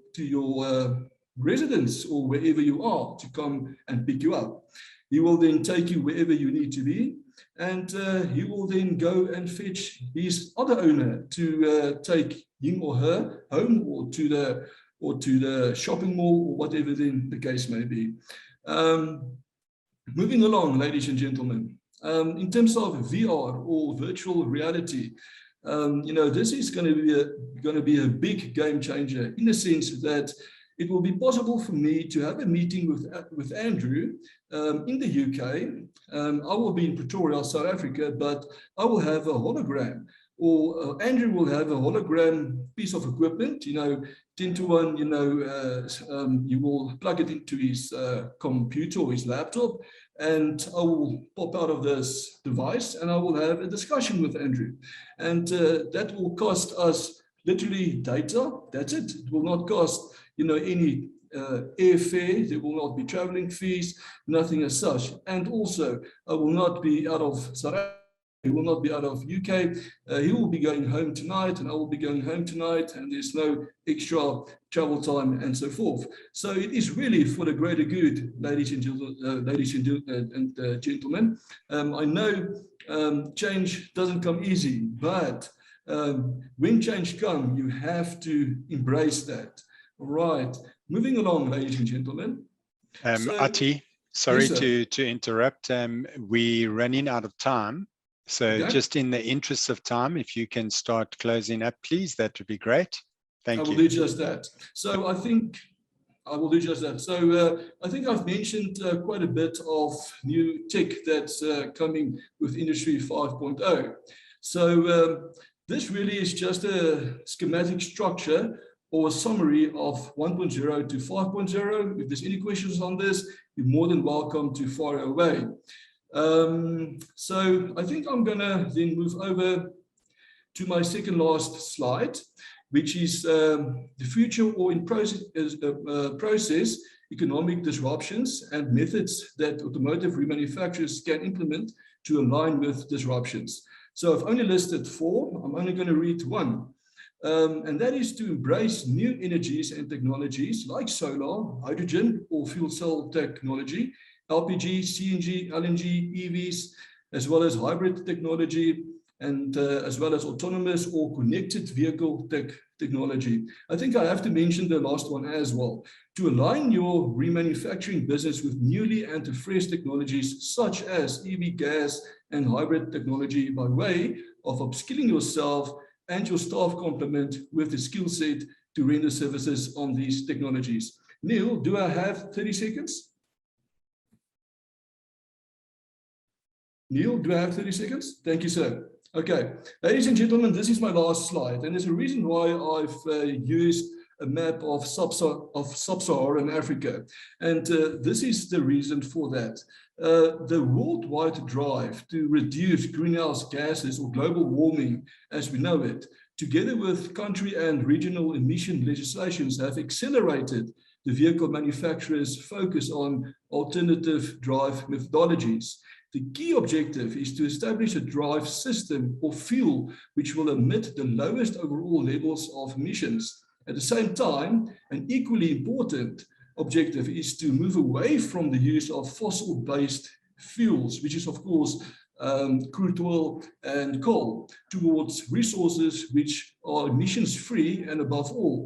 residence or wherever you are, to come and pick you up. He will then take you wherever you need to be, and he will then go and fetch his other owner to take him or her home, or to the shopping mall, or whatever then the case may be. Moving along, ladies and gentlemen, in terms of VR or virtual reality, this is going to be a big game changer, in the sense that it will be possible for me to have a meeting with Andrew in the UK. I will be in Pretoria, South Africa, but I will have a hologram, or Andrew will have a hologram piece of equipment, 10 to 1, you will plug it into his computer or his laptop, and I will pop out of this device and I will have a discussion with Andrew. And that will cost us literally data. That's it. It will not cost, any airfare. There will not be traveling fees, nothing as such. And also, I will not be out of South Africa. He will not be out of UK. He will be going home tonight, and I will be going home tonight, and there's no extra travel time and so forth. So it is really for the greater good, ladies and gentlemen. I know change doesn't come easy, but when change comes, you have to embrace that. All right. Moving along, ladies and gentlemen. Ati, sorry to interrupt. We're running out of time. So okay. Just in the interest of time, if you can start closing up, please, that would be great. Thank you. I will do just that. So I think I will do just that. So I think I've mentioned quite a bit of new tech that's coming with Industry 5.0. So this really is just a schematic structure or a summary of 1.0 to 5.0. If there's any questions on this, you're more than welcome to fire away. So I think I'm going to then move over to my second last slide, which is the future or in process economic disruptions and methods that automotive remanufacturers can implement to align with disruptions. So I've only listed 4. I'm only going to read one. And that is to embrace new energies and technologies like solar, hydrogen, or fuel cell technology, LPG, CNG, LNG, EVs, as well as hybrid technology, and as well as autonomous or connected vehicle technology. I think I have to mention the last one as well. To align your remanufacturing business with newly and fresh technologies such as EV gas and hybrid technology by way of upskilling yourself and your staff complement with the skill set to render services on these technologies. Neil, do I have 30 seconds? Neil, do I have 30 seconds? Thank you, sir. Okay, ladies and gentlemen, this is my last slide, and there's a reason why I've used a map of sub-Saharan Africa, and this is the reason for that. The worldwide drive to reduce greenhouse gases or global warming as we know it, together with country and regional emission legislations, have accelerated the vehicle manufacturers' focus on alternative drive methodologies. The key objective is to establish a drive system or fuel which will emit the lowest overall levels of emissions. At the same time, an equally important objective is to move away from the use of fossil-based fuels, which is, of course, crude oil and coal, towards resources which are emissions-free and, above all,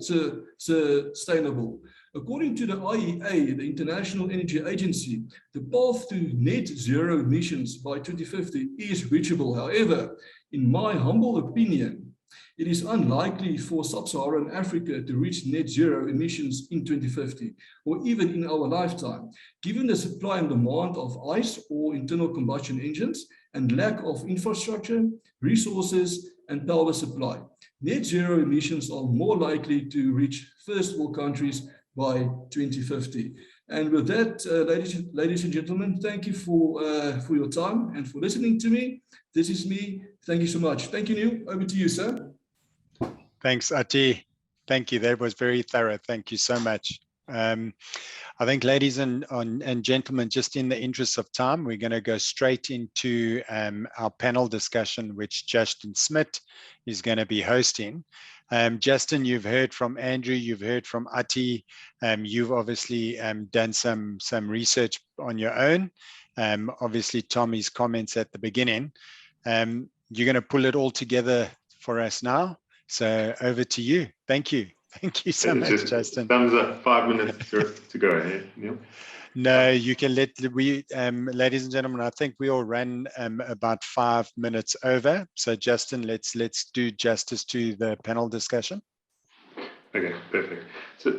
sustainable. According to the IEA, the International Energy Agency, the path to net zero emissions by 2050 is reachable. However, in my humble opinion, it is unlikely for sub-Saharan Africa to reach net zero emissions in 2050 or even in our lifetime, given the supply and demand of ICE or internal combustion engines and lack of infrastructure, resources, and power supply. Net zero emissions are more likely to reach first world countries by 2050. And with that, ladies and gentlemen, thank you for your time and for listening to me. This is me. Thank you so much. Thank you, Neil. Over to you, sir. Thanks, Ati. Thank you. That was very thorough. Thank you so much. I think, ladies and gentlemen, just in the interest of time, we're going to go straight into our panel discussion, which Justin Smith is going to be hosting. Justin, you've heard from Andrew, you've heard from Ati. You've obviously done some research on your own. Obviously, Tommy's comments at the beginning. You're going to pull it all together for us now. So over to you. Thank you. Thank you so much, Justin. Thumbs up, 5 minutes to go ahead, Neil. No, you can let ladies and gentlemen, I think we all ran about 5 minutes over. So Justin, let's do justice to the panel discussion. Okay, perfect.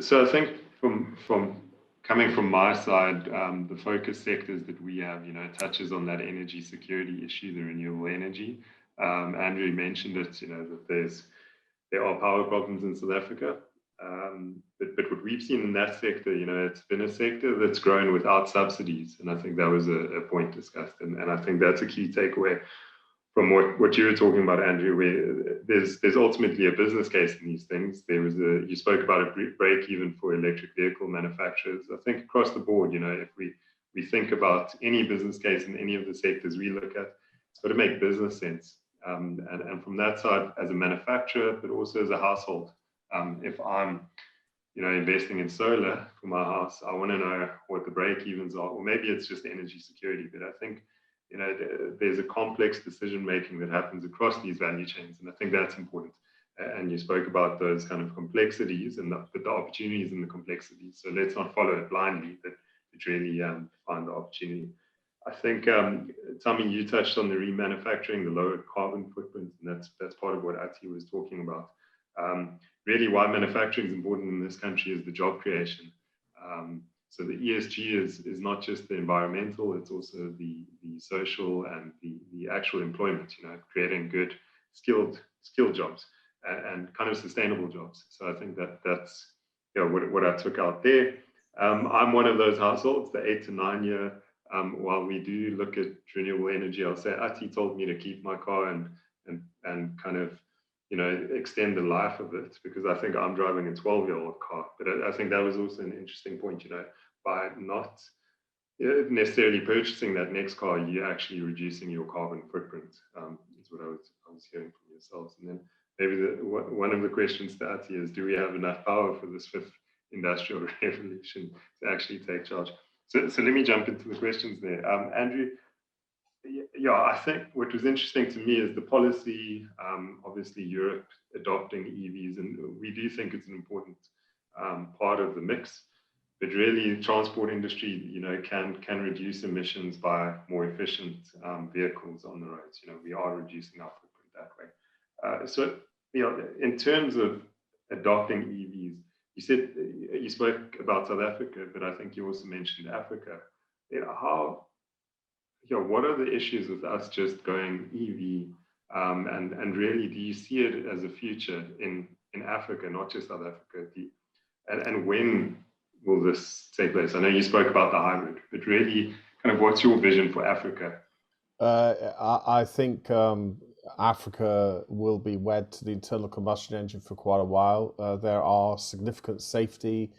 So I think from coming from my side, the focus sectors that we have, touches on that energy security issue, the renewable energy. Andrew mentioned it, that there are power problems in South Africa. But what we've seen in that sector, it's been a sector that's grown without subsidies. And I think that was a point discussed. And I think that's a key takeaway from what you were talking about, Andrew, where there's ultimately a business case in these things. You spoke about a break even for electric vehicle manufacturers. I think across the board, if we think about any business case in any of the sectors we look at, it's got to make business sense. And from that side, as a manufacturer, but also as a household, if I'm investing in solar for my house, I want to know what the break evens are, or maybe it's just energy security. But I think there's a complex decision making that happens across these value chains, and I think that's important. And you spoke about those kind of complexities and the opportunities in the complexities. So let's not follow it blindly, but really find the opportunity. I think Tommy, you touched on the remanufacturing, the lower carbon footprint, and that's part of what Ati was talking about. Really, why manufacturing is important in this country is the job creation. So the ESG is not just the environmental, it's also the social and the actual employment, creating good skilled jobs and kind of sustainable jobs. So I think that's what I took out there. I'm one of those households, the 8 to 9 year, while we do look at renewable energy, I'll say Ati told me to keep my car and kind of extend the life of it, because I think I'm driving a 12-year-old car. But I think that was also an interesting point, by not necessarily purchasing that next car, you're actually reducing your carbon footprint, is what I was hearing from yourselves. And then maybe one of the questions to Ati is, do we have enough power for this fifth industrial revolution to actually take charge? So let me jump into the questions there. Andrew, I think what was interesting to me is the policy, obviously Europe adopting EVs, and we do think it's an important part of the mix. But really, the transport industry, can reduce emissions by more efficient vehicles on the roads. We are reducing our footprint that way. So, in terms of adopting EVs, you spoke about South Africa, but I think you also mentioned Africa. What are the issues with us just going EV? And really, do you see it as a future in Africa, not just South Africa? And when will this take place? I know you spoke about the hybrid, but really, kind of what's your vision for Africa? I think Africa will be wed to the internal combustion engine for quite a while. There are significant safety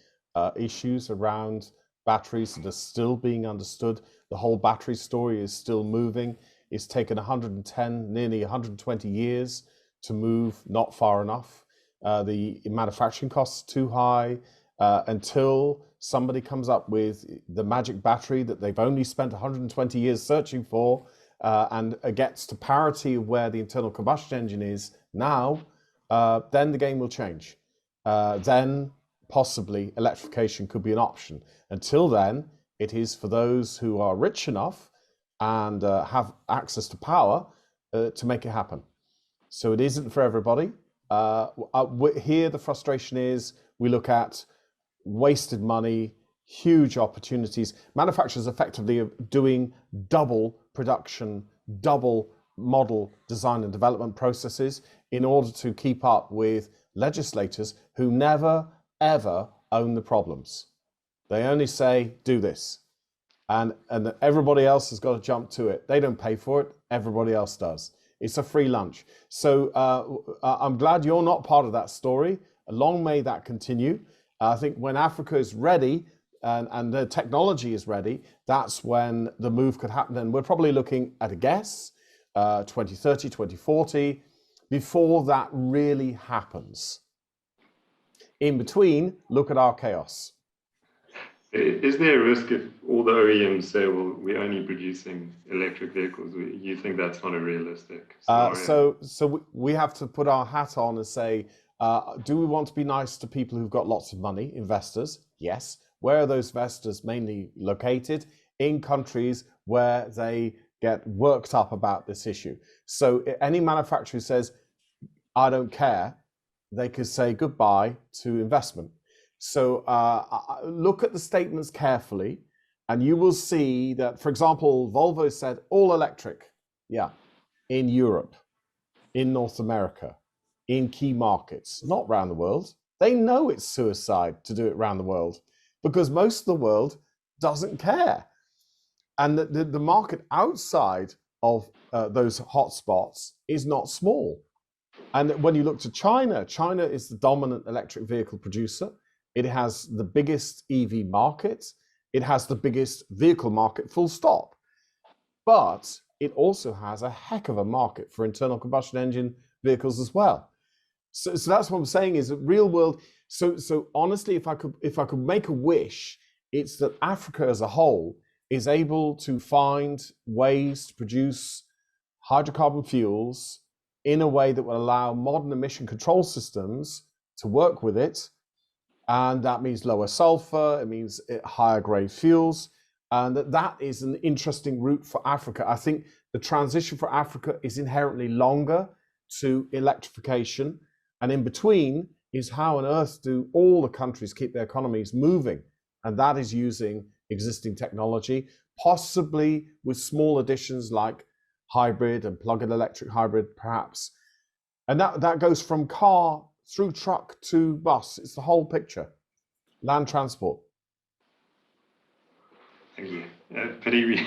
issues around batteries that are still being understood. The whole battery story is still moving. It's taken 110, nearly 120 years to move not far enough. The manufacturing costs too high. Until somebody comes up with the magic battery that they've only spent 120 years searching for and gets to parity of where the internal combustion engine is now, then the game will change. Then possibly electrification could be an option. Until then, it is for those who are rich enough and have access to power to make it happen. So it isn't for everybody. Here the frustration is we look at wasted money, huge opportunities. Manufacturers effectively are doing double production, double model design and development processes in order to keep up with legislators who never, ever own the problems. They only say, do this. And everybody else has got to jump to it. They don't pay for it. Everybody else does. It's a free lunch. So I'm glad you're not part of that story. Long may that continue. I think when Africa is ready and the technology is ready, that's when the move could happen. And we're probably looking at a guess, 2030, 2040, before that really happens. In between, look at our chaos. Is there a risk if all the OEMs say, well, we're only producing electric vehicles? You think that's not a realistic scenario? So we have to put our hat on and say, do we want to be nice to people who've got lots of money, investors? Yes. Where are those investors mainly located? In countries where they get worked up about this issue. So any manufacturer who says, I don't care, they could say goodbye to investment. So look at the statements carefully, and you will see that, for example, Volvo said all electric, yeah, in Europe, in North America, in key markets, not around the world. They know it's suicide to do it around the world because most of the world doesn't care. And the market outside of those hotspots is not small. And when you look to China, China is the dominant electric vehicle producer. It has the biggest EV market. It has the biggest vehicle market, full stop. But it also has a heck of a market for internal combustion engine vehicles as well. So that's what I'm saying is that real world. So honestly, if I could make a wish, it's that Africa as a whole is able to find ways to produce hydrocarbon fuels in a way that will allow modern emission control systems to work with it. And that means lower sulfur, it means higher grade fuels. And that is an interesting route for Africa. I think the transition for Africa is inherently longer to electrification. And in between is how on earth do all the countries keep their economies moving? And that is using existing technology, possibly with small additions like hybrid and plug-in electric hybrid, perhaps. And that goes from car through truck to bus. It's the whole picture. Land transport. Thank you. Pity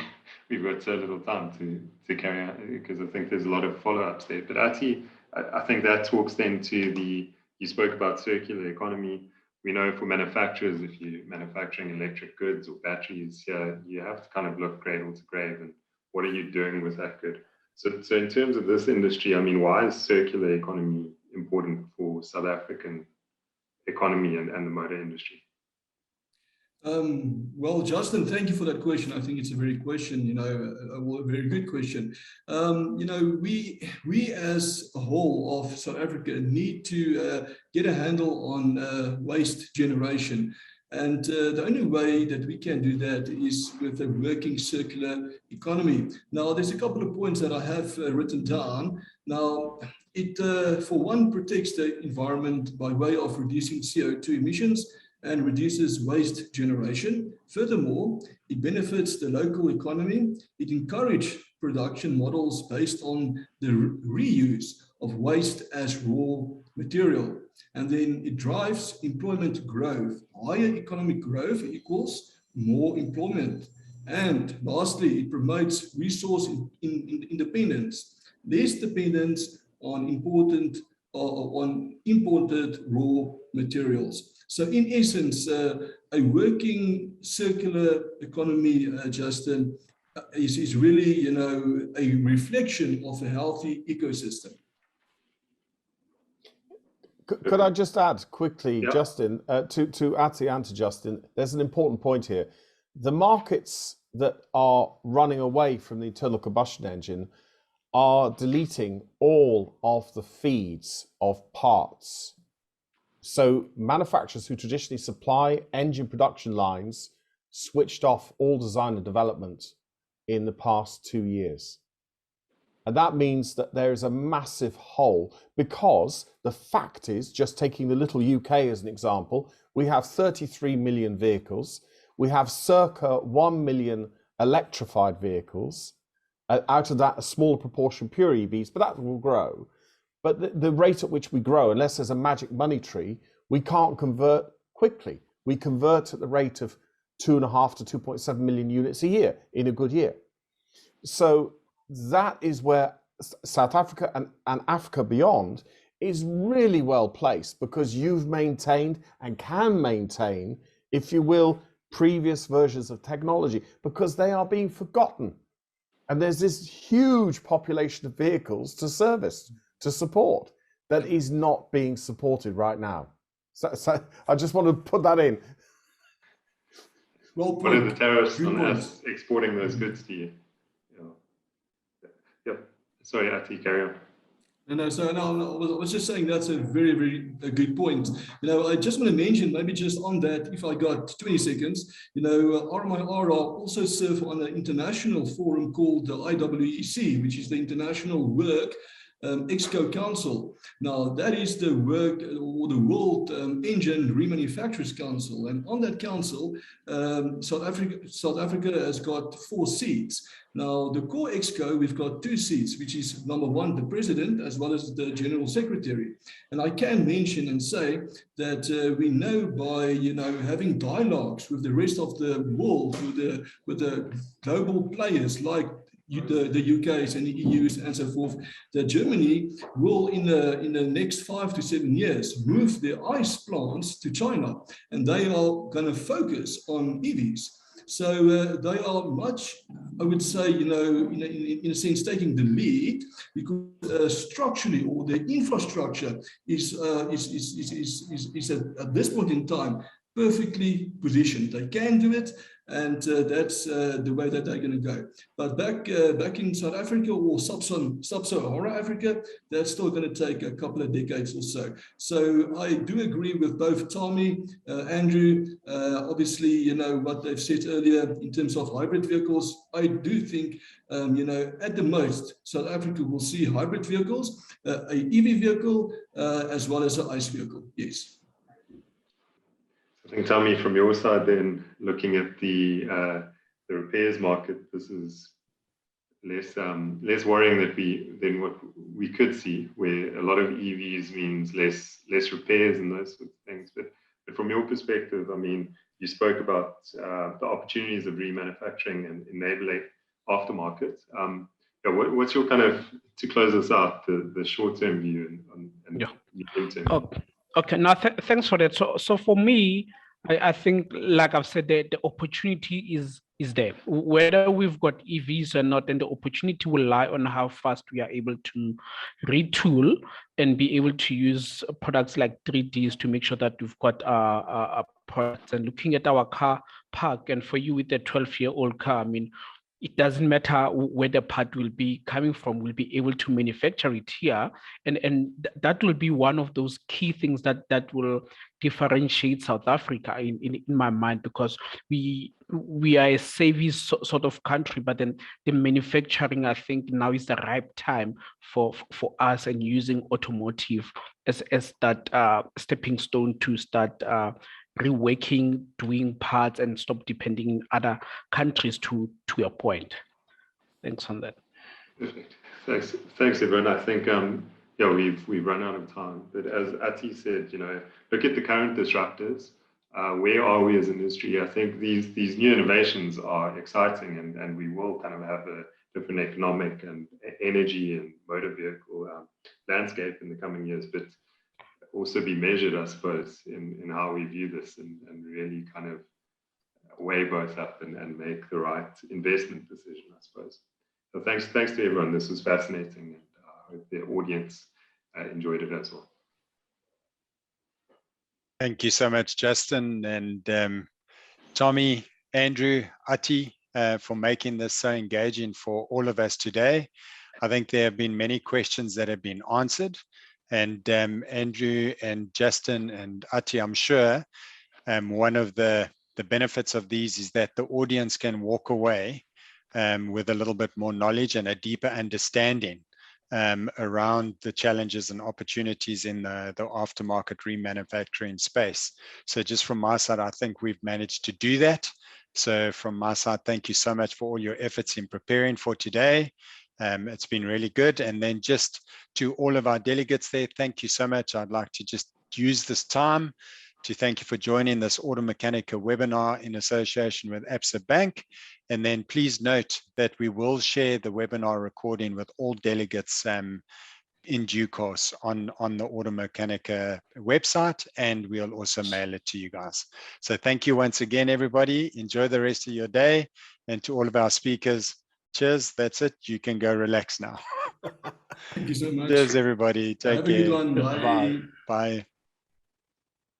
we've got so little time to carry on, because I think there's a lot of follow-ups there. But Ati, I think that talks then to you spoke about circular economy. We know for manufacturers, if you're manufacturing electric goods or batteries, you have to kind of look cradle to grave, and what are you doing with that good? So in terms of this industry, I mean, why is circular economy important for South African economy and the motor industry? Well, Justin, thank you for that question. I think it's a very question, a very good question. We as a whole of South Africa need to get a handle on waste generation. And the only way that we can do that is with a working circular economy. Now, there's a couple of points that I have written down. Now, it, for one, protects the environment by way of reducing CO2 emissions and reduces waste generation. Furthermore, it benefits the local economy. It encourages production models based on the reuse of waste as raw material. And then it drives employment growth. Higher economic growth equals more employment. And lastly, it promotes resource independence, less dependence on imported raw materials. So in essence, a working circular economy, Justin, is really, a reflection of a healthy ecosystem. Could I just add quickly, Yeah. Justin, to Ati and to Justin, there's an important point here. The markets that are running away from the internal combustion engine are deleting all of the feeds of parts. So manufacturers who traditionally supply engine production lines switched off all design and development in the past 2 years. And that means that there is a massive hole, because the fact is, just taking the little UK as an example, we have 33 million vehicles. We have circa 1 million electrified vehicles. Out of that, a smaller proportion pure EVs, but that will grow. But the rate at which we grow, unless there's a magic money tree, we can't convert quickly. We convert at the rate of 2.5 to 2.7 million units a year in a good year. So that is where South Africa and Africa beyond is really well placed, because you've maintained and can maintain, if you will, previous versions of technology, because they are being forgotten. And there's this huge population of vehicles to service, to support, that is not being supported right now. So I just want to put that in. Well, what are the tariffs on us exporting those goods to you? Yep. Sorry, Ati, carry on. No, I was just saying that's a very, very good point. I just want to mention, maybe just on that, if I got 20 seconds, RMIR also serve on an international forum called the IWEC, which is the International Work Exco Council. Now, that is the work or the World Engine Remanufacturers Council. And on that council, South Africa has got 4 seats. Now, the core Exco, we've got 2 seats, which is number 1, the president, as well as the general secretary. And I can mention and say that we know by, having dialogues with the rest of the world, with the global players like the UKs and the EUs and so forth, that Germany will in the next 5 to 7 years move their ICE plants to China, and they are going to focus on EVs. So they are much, I would say, in a sense, taking the lead, because structurally, or the infrastructure is at this point in time perfectly positioned. They can do it, and that's the way that they're going to go. But back in South Africa or sub-Saharan Africa, that's still going to take a couple of decades or so. So I do agree with both Tommy, Andrew. Obviously, what they've said earlier in terms of hybrid vehicles. I do think, at the most, South Africa will see hybrid vehicles, a EV vehicle, as well as an ICE vehicle. Yes. I think, Tommy, from your side, then looking at the repairs market, this is less worrying than what we could see, where a lot of EVs means less repairs and those sorts of things. But from your perspective, I mean, you spoke about the opportunities of remanufacturing and enabling aftermarket. What's your kind of, to close us out, the short-term view and medium-term? Okay, now thanks for that. So for me, I think, like I've said, the opportunity is there. Whether we've got EVs or not, then the opportunity will lie on how fast we are able to retool and be able to use products like 3Ds to make sure that we've got products. And looking at our car park, and for you with a 12-year-old car, I mean, it doesn't matter where the part will be coming from, we'll be able to manufacture it here. And that will be one of those key things that will differentiate South Africa in my mind, because we are a savvy sort of country, but then the manufacturing, I think now is the right time for us, and using automotive as that stepping stone to start reworking, doing parts, and stop depending on other countries to a point. Thanks on that. Perfect. Thanks everyone. I think we've run out of time, but as Ati said, look at the current disruptors. Where are we as an industry? I think these new innovations are exciting, and we will kind of have a different economic and energy and motor vehicle landscape in the coming years, but also be measured, I suppose, in how we view this, and really kind of weigh both up and make the right investment decision, I suppose. So thanks to everyone. This was fascinating, and I hope the audience enjoyed it as well. Thank you so much, Justin, and Tommy, Andrew, Ati, for making this so engaging for all of us today. I think there have been many questions that have been answered. And Andrew and Justin and Ati, I'm sure one of the benefits of these is that the audience can walk away with a little bit more knowledge and a deeper understanding around the challenges and opportunities in the aftermarket remanufacturing space. So just from my side, I think we've managed to do that. So from my side, thank you so much for all your efforts in preparing for today. It's been really good. And then just to all of our delegates there, thank you so much. I'd like to just use this time to thank you for joining this Automechanika webinar in association with Absa Bank. And then please note that we will share the webinar recording with all delegates in due course on the Automechanika website, and we'll also mail it to you guys. So thank you once again, everybody. Enjoy the rest of your day. And to all of our speakers, cheers. That's it. You can go relax now. Thank you so much. Cheers, everybody. Take care. Have a good one. Bye. Bye.